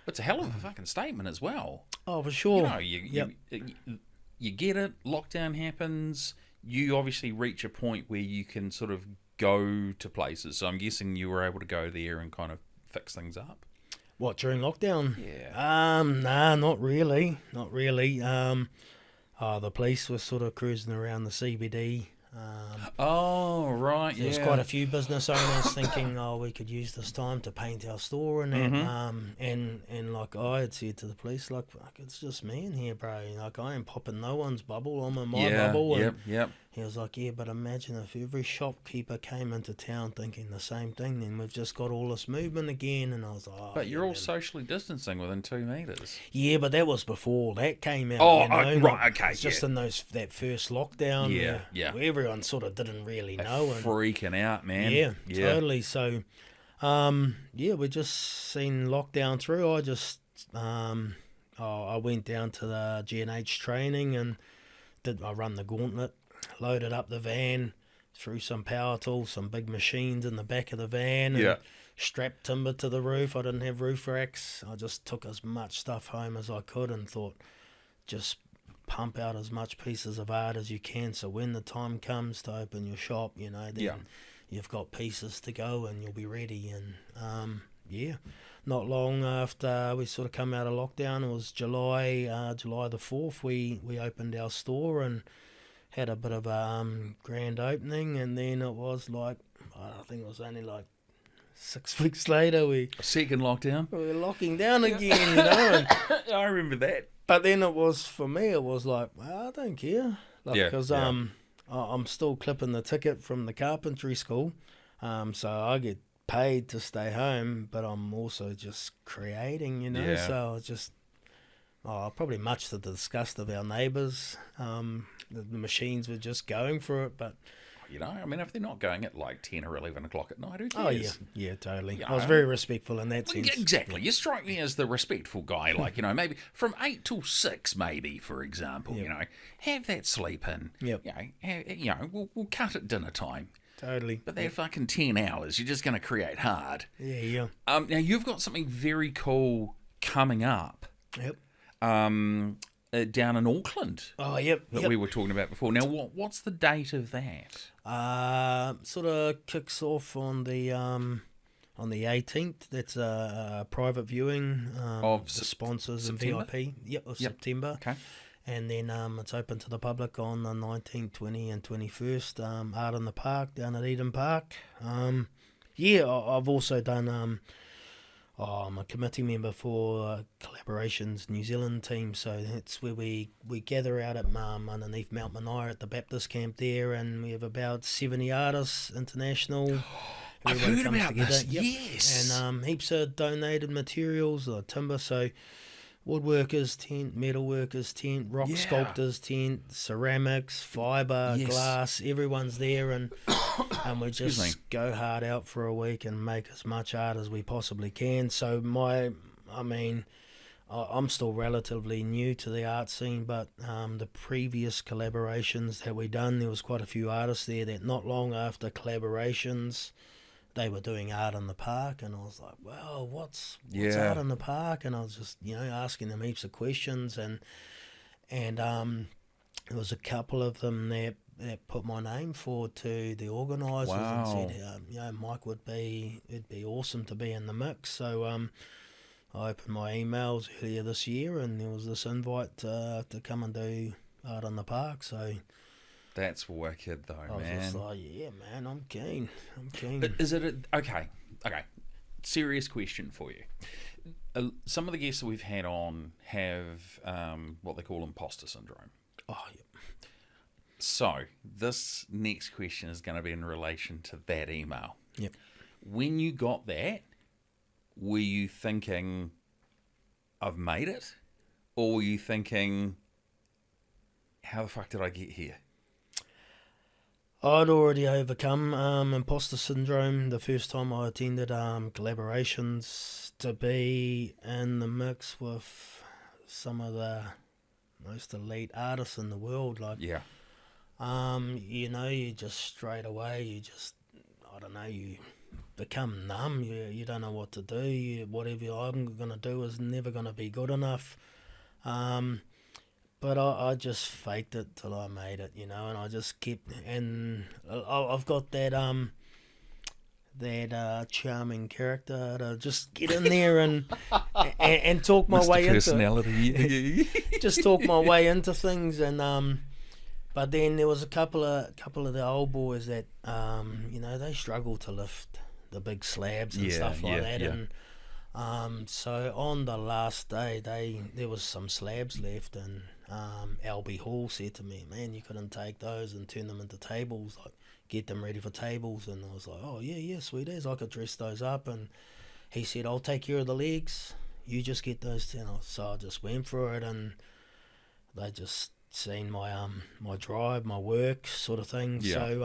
it's a hell of a fucking statement as well. Oh, for sure. You get it, lockdown happens, you obviously reach a point where you can sort of go to places. So I'm guessing you were able to go there and kind of fix things up. What, during lockdown? Yeah. Nah, not really. Not really. The police were sort of cruising around the CBD. Oh, right, There was quite a few business owners thinking, we could use this time to paint our store and that. And like I had said to the police, like, fuck, it's just me in here, bro. Like, I ain't popping no one's bubble. I'm in my bubble. Yep. He was like, yeah, but imagine if every shopkeeper came into town thinking the same thing, then we've just got all this movement again. And I was like, but you're all socially distancing within 2 meters. Yeah, but that was before that came out. Oh, right, okay. It's just in that first lockdown. Where everyone sort of didn't really know. Freaking out, man. Yeah, totally. So, we just seen lockdown through. I just, I went down to the G&H training and I run the gauntlet. Loaded up the van, threw some power tools, some big machines in the back of the van, and strapped timber to the roof. I didn't have roof racks. I just took as much stuff home as I could and thought, just pump out as much pieces of art as you can. So when the time comes to open your shop, then you've got pieces to go and you'll be ready. And not long after we sort of come out of lockdown, it was July the 4th, we opened our store and had a bit of a grand opening, and then it was like, I think it was only like 6 weeks later, second lockdown. We were locking down again, And, I remember that. But then for me, it was like, well, I don't care. Because I'm still clipping the ticket from the carpentry school. So I get paid to stay home, but I'm also just creating, you know. Yeah. So it's just, probably much to the disgust of our neighbours. The machines were just going for it, but You know, I mean, if they're not going at like 10 or 11 o'clock at night, who oh cares? yeah, totally. You I was know? very respectful in that Well, sense. exactly. You strike me as the respectful guy, like, you know, maybe from 8 till 6, maybe, for example, you know, have that sleep in. Yep. You know, we'll cut at dinner time. Totally. But that fucking 10 hours, you're just going to create hard. Yeah. Now, you've got something very cool coming up Yep. down in Auckland Oh, yep. that we were talking about before. Now, what's the date of that? Sort of kicks off on the 18th. That's a private viewing Of the sponsors September? and VIP. Yep, of September. Okay. And then it's open to the public on the 19th, 20th and 21st. Art in the Park down at Eden Park. I've also done... I'm a committee member for Collaborations New Zealand team, so that's where we gather out at underneath Mount Manaia at the Baptist camp there, and we have about 70 artists, international. I've Everybody heard comes about together. this, Yep. yes. And heaps of donated materials, timber, so woodworkers tent, metalworkers tent, rock sculptors tent, ceramics, fibre, glass, everyone's there, and we just go hard out for a week and make as much art as we possibly can. So I'm still relatively new to the art scene, but the previous collaborations that we done, there was quite a few artists there that not long after collaborations, they were doing art in the park, and I was like, well, what's art in the park? And I was just, asking them heaps of questions, and there was a couple of them that put my name forward to the organisers and said, Mike it'd be awesome to be in the mix. So I opened my emails earlier this year, and there was this invite to come and do art in the park. So That's wicked, though, I was man. just like, yeah, man, I'm keen. But is it okay? Serious question for you. Some of the guests that we've had on have what they call imposter syndrome. Oh, yeah. So this next question is going to be in relation to that email. Yep. When you got that, were you thinking, I've made it? Or were you thinking, how the fuck did I get here? I'd already overcome imposter syndrome the first time I attended collaborations. To be in the mix with some of the most elite artists in the world, like you just straight away, you become numb. You don't know what to do. Whatever I'm gonna do is never gonna be good enough. But I just faked it till I made it, and I just kept, and I've got that charming character to just get in there and talk my way personality. just talk my way into things. And but then there was a couple of the old boys that they struggle to lift the big slabs and stuff like that. And so on the last day, there was some slabs left, and Albie Hall said to me, man, you couldn't take those and turn them into tables, like get them ready for tables. And I was like, oh yeah, sweet as, I could dress those up. And he said, I'll take care of the legs, you just get those 10. So I just went for it, and they just seen my my drive, my work sort of thing. So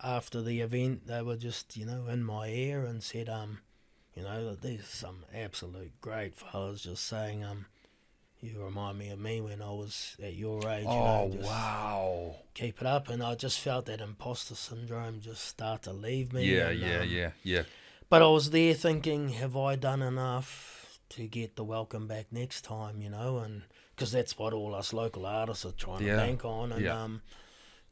after the event, they were just in my ear and said, there's some absolute great fellas just saying, you remind me of me when I was at your age. Wow. Keep it up. And I just felt that imposter syndrome just start to leave me. Yeah. But I was there thinking, have I done enough to get the welcome back next time, and because that's what all us local artists are trying to bank on. And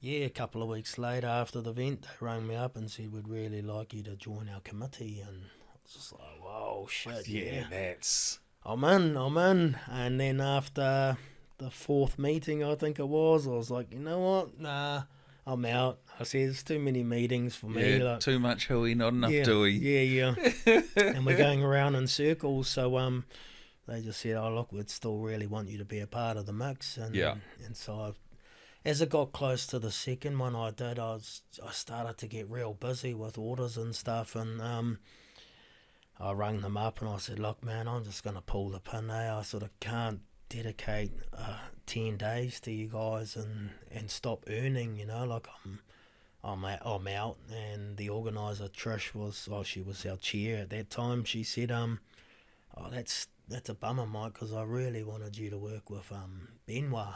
a couple of weeks later after the event, they rang me up and said, we'd really like you to join our committee. And I was just like, whoa, shit, that's... I'm in. And then after the fourth meeting, I think it was, I was like, you know what? Nah, I'm out. I said, there's too many meetings for me. Like, too much hooey, not enough dooey. Yeah. And we're going around in circles. So they just said, oh, look, we'd still really want you to be a part of the mix. And so as it got close to the second one I did, I started to get real busy with orders and stuff, and I rang them up and I said, look, man, I'm just going to pull the pin there. I sort of can't dedicate 10 days to you guys and stop earning, you know, like I'm out. And the organiser, Trish, she was our chair at that time. She said, that's a bummer, Mike, because I really wanted you to work with Benoit.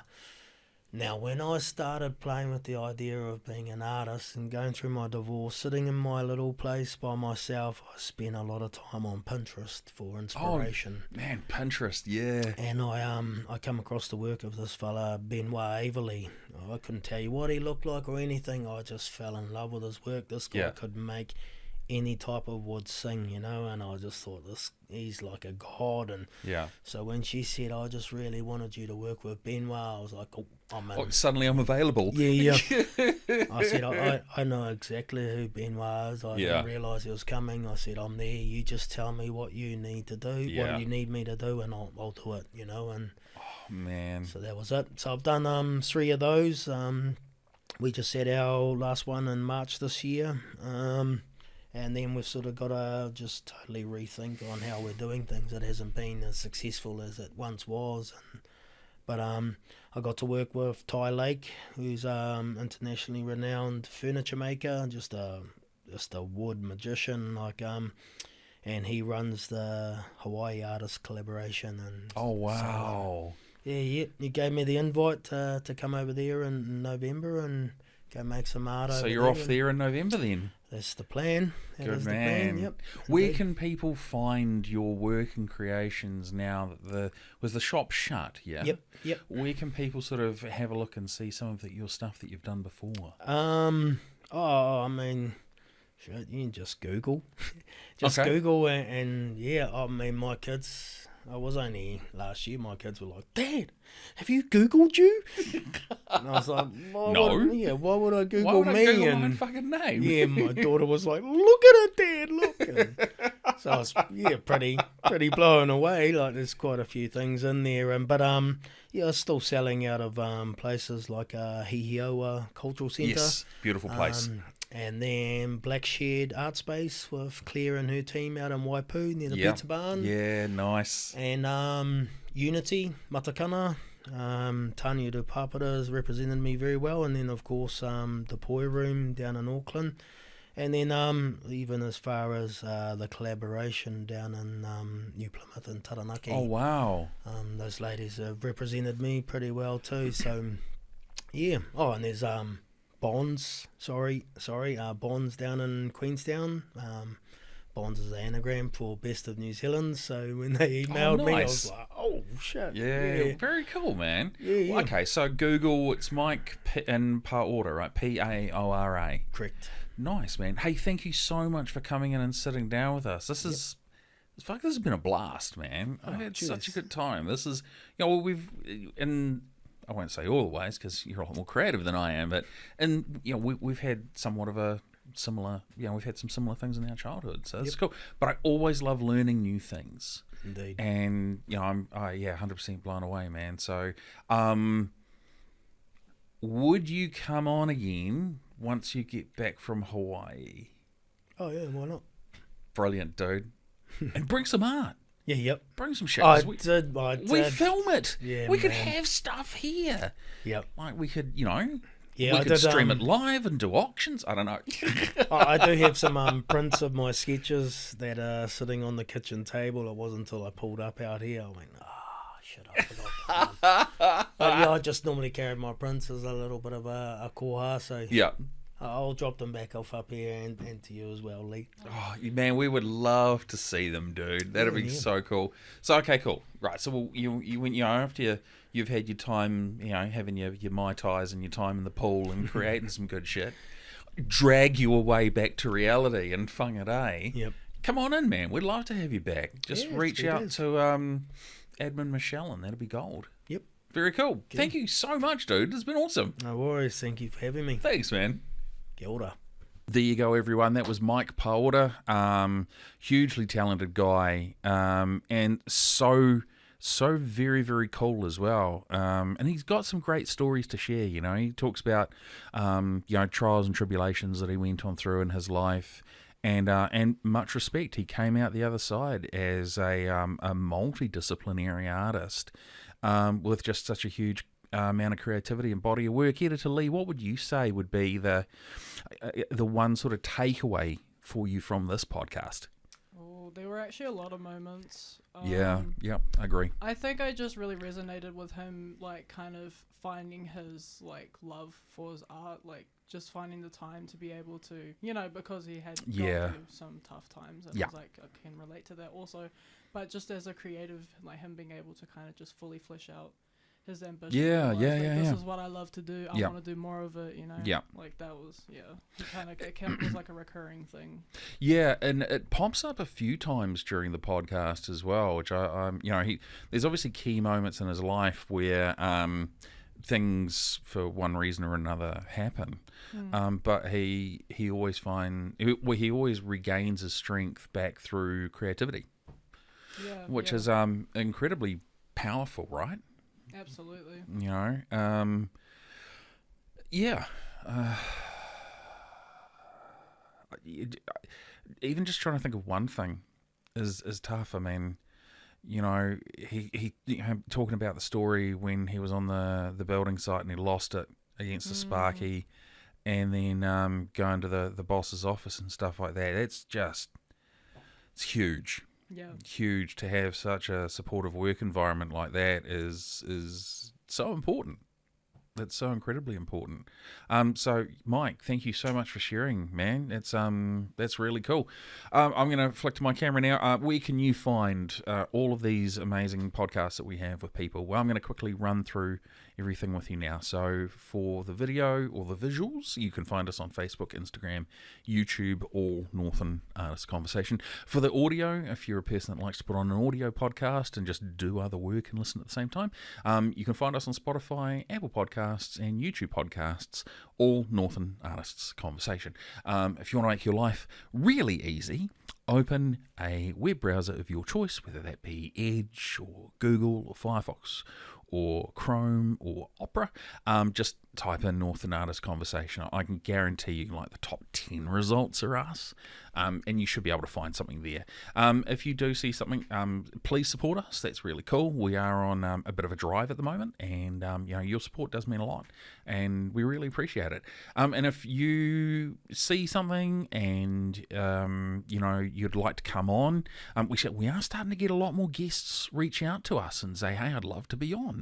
Now, when I started playing with the idea of being an artist and going through my divorce, sitting in my little place by myself, I spent a lot of time on Pinterest for inspiration. Oh, man, Pinterest, yeah. And I come across the work of this fella, Benoit Averley. I couldn't tell you what he looked like or anything. I just fell in love with his work. This guy could make any type of wood sing, you know, and I just thought he's like a god. And so when she said, I just really wanted you to work with Benoit, I was like, I'm in. Suddenly I'm available. Yeah. I said, I know exactly who Benoit is. I didn't realise he was coming. I said, I'm there. You just tell me what you need to do, what you need me to do, and I'll do it, you know. And oh, man. So that was it. So I've done 3 of those. We just had our last one in March this year. And then we've sort of got to just totally rethink on how we're doing things. It hasn't been as successful as it once was. But I got to work with Ty Lake, who's internationally renowned furniture maker, just a wood magician, like and he runs the Hawaii Artists Collaboration. And oh, wow. So, he gave me the invite to come over there in November and go make some art over there. So you're off there in November then? That's the plan. Good man. Yep. Where can people find your work and creations now that was the shop shut? Yeah. Yep. Where can people sort of have a look and see some of your stuff that you've done before? I mean, you can just Google, Google, and I mean, my kids. I was only last year. My kids were like, "Dad, have you Googled you?" And I was like, "No." Why would I Google why would me? I Google my fucking name? Yeah, my daughter was like, "Look at it, Dad, look." And so I was pretty blown away. Like there's quite a few things in there, but it's still selling out of places like Hihioa Cultural Centre. Yes, beautiful place. And then Black Shed Art Space with Claire and her team out in Waipu near the pizza barn. Yeah, nice. And Unity, Matakana, Tanya de Papara has represented me very well. And then, of course, the Poi Room down in Auckland. And then even as far as the collaboration down in New Plymouth and Taranaki. Oh, wow. Those ladies have represented me pretty well too. So, yeah. Oh, and there's... Bonds down in Queenstown. Bonds is an anagram for Best of New Zealand. So when they emailed me, I was like, oh, shit. Yeah, very cool, man. Yeah. Well, okay, so Google, it's Mike and Paora, right? Paora. Correct. Nice, man. Hey, thank you so much for coming in and sitting down with us. This has been a blast, man. I've had such a good time. This is, I won't say all the ways because you're a lot more creative than I am, but we've had somewhat of a similar, we've had some similar things in our childhood, so it's cool. But I always love learning new things. Indeed. And I'm 100% blown away, man. So, would you come on again once you get back from Hawaii? Oh yeah, why not? Brilliant, dude. And bring some art. Yeah, yep. Bring some shit. I we did. film it. Yeah, we could have stuff here. Yep. Like we could, we could stream it live and do auctions. I don't know. I do have some prints of my sketches that are sitting on the kitchen table. It wasn't until I pulled up out here I went, shit, I forgot. But I just normally carry my prints as a little bit of a koha, so yeah. I'll drop them back off up here and to you as well, Lee. Oh, man, we would love to see them, dude. That'd be so cool. So, okay, cool. Right, so after you've had your time, having your Mai Tais and your time in the pool and creating some good shit, drag you away back to reality and whangarei. Yep. Come on in, man. We'd love to have you back. Just reach out to Admin Michelle and that'll be gold. Yep. Very cool. Thank you so much, dude. It's been awesome. No worries. Thank you for having me. Thanks, man. Kia ora. There you go, everyone. That was Mike Paora, hugely talented guy, and so so very, very cool as well. And he's got some great stories to share. You know, he talks about trials and tribulations that he went on through in his life, and much respect. He came out the other side as a multidisciplinary artist with just such a huge amount of creativity and body of work. Editor Lee, what would you say would be the one sort of takeaway for you from this podcast? Oh, there were actually a lot of moments. Yeah, I agree. I think I just really resonated with him, like, kind of finding his, like, love for his art, like, just finding the time to be able to, you know, because he had gone through some tough times, and I was like, I can relate to that also, but just as a creative, like, him being able to kind of just fully flesh out his ambition. This is what I love to do. I want to do more of it, you know. Yeah. Like, that was, it was like a recurring thing. Yeah, and it pops up a few times during the podcast as well, which there's obviously key moments in his life where things, for one reason or another, happen. But he always regains his strength back through creativity, which is incredibly powerful, right? Absolutely. You know, even just trying to think of one thing is tough. I mean, you know, he talking about the story when he was on the building site and he lost it against the Sparky, and then going to the boss's office and stuff like that. It's huge. Yeah, huge. To have such a supportive work environment like that is so important. It's so incredibly important. So Mike, thank you so much for sharing, man. That's really cool. I'm going to flick to my camera now. Where can you find all of these amazing podcasts that we have with people? Well, I'm going to quickly run through everything with you now. So for the video or the visuals, you can find us on Facebook, Instagram, YouTube, all Northland Artists Conversation. For the audio, if you're a person that likes to put on an audio podcast and just do other work and listen at the same time, you can find us on Spotify, Apple Podcasts, and YouTube podcasts, all Northland Artists Conversation. If you want to make your life really easy, open a web browser of your choice, whether that be Edge or Google or Firefox or Chrome or Opera. Just type in Northland Artists Conversation. I can guarantee you, like, the top 10 results are us, and you should be able to find something there. If you do see something, please support us. That's really cool. We are on a bit of a drive at the moment, and your support does mean a lot, and we really appreciate it. And if you see something and you'd like to come on, we are starting to get a lot more guests reach out to us and say, hey, I'd love to be on.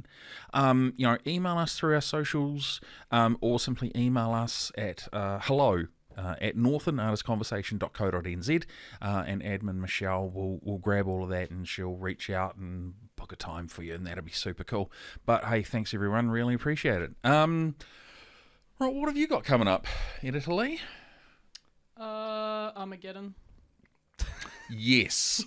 Email us through our socials, or simply email us at hello at northlandartistsconversation.co.nz, and admin Michelle will grab all of that and she'll reach out and book a time for you, and that'll be super cool. But hey, thanks everyone, really appreciate it. Right, what have you got coming up, Editor Lee? Armageddon. Yes.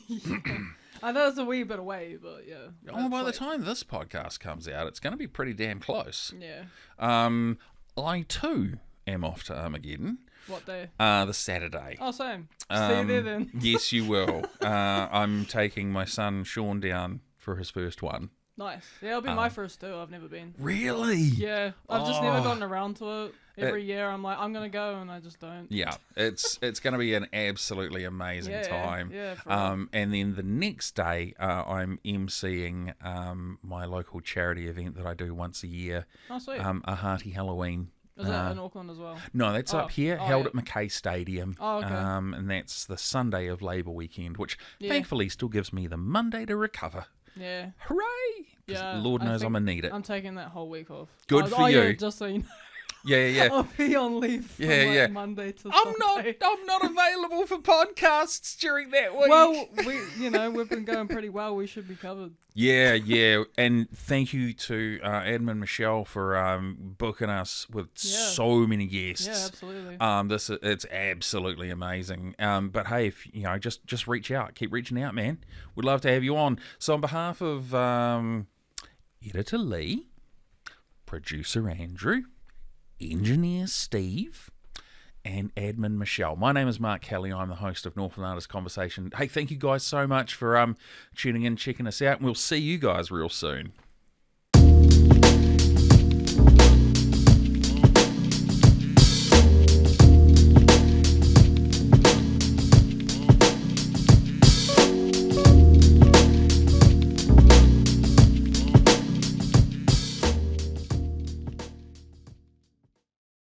I know it's a wee bit away, but yeah. By the time this podcast comes out, it's going to be pretty damn close. Yeah. I too am off to Armageddon. What day? The Saturday. Oh, same. See you there then. Yes, you will. I'm taking my son Sean down for his first one. Nice. Yeah, it'll be my first too. I've never been. Really? Yeah. I've just never gotten around to it. Every year I'm like, I'm going to go, and I just don't. Yeah. It's going to be an absolutely amazing time. Yeah. And then the next day, I'm emceeing my local charity event that I do once a year. Oh, sweet. A Hearty Halloween. Is that in Auckland as well? No, that's up here, held at McKay Stadium. Oh, okay. And that's the Sunday of Labour weekend, which thankfully still gives me the Monday to recover. Yeah. Hooray! Yeah. Lord knows I'm going to need it. I'm taking that whole week off. Good for you. Yeah, just so you know. Yeah. I'll be on leave from Monday to Sunday. I'm not available for podcasts during that week. Well, we've been going pretty well. We should be covered. Yeah. And thank you to admin Michelle for booking us with so many guests. Yeah, absolutely. It's absolutely amazing. But hey, if just reach out, keep reaching out, man. We'd love to have you on. So on behalf of Editor Lee, producer Andrew, engineer Steve, and admin Michelle. My name is Mark Kelly. I'm the host of Northland Artists Conversation. Hey, thank you guys so much for tuning in, checking us out, and we'll see you guys real soon.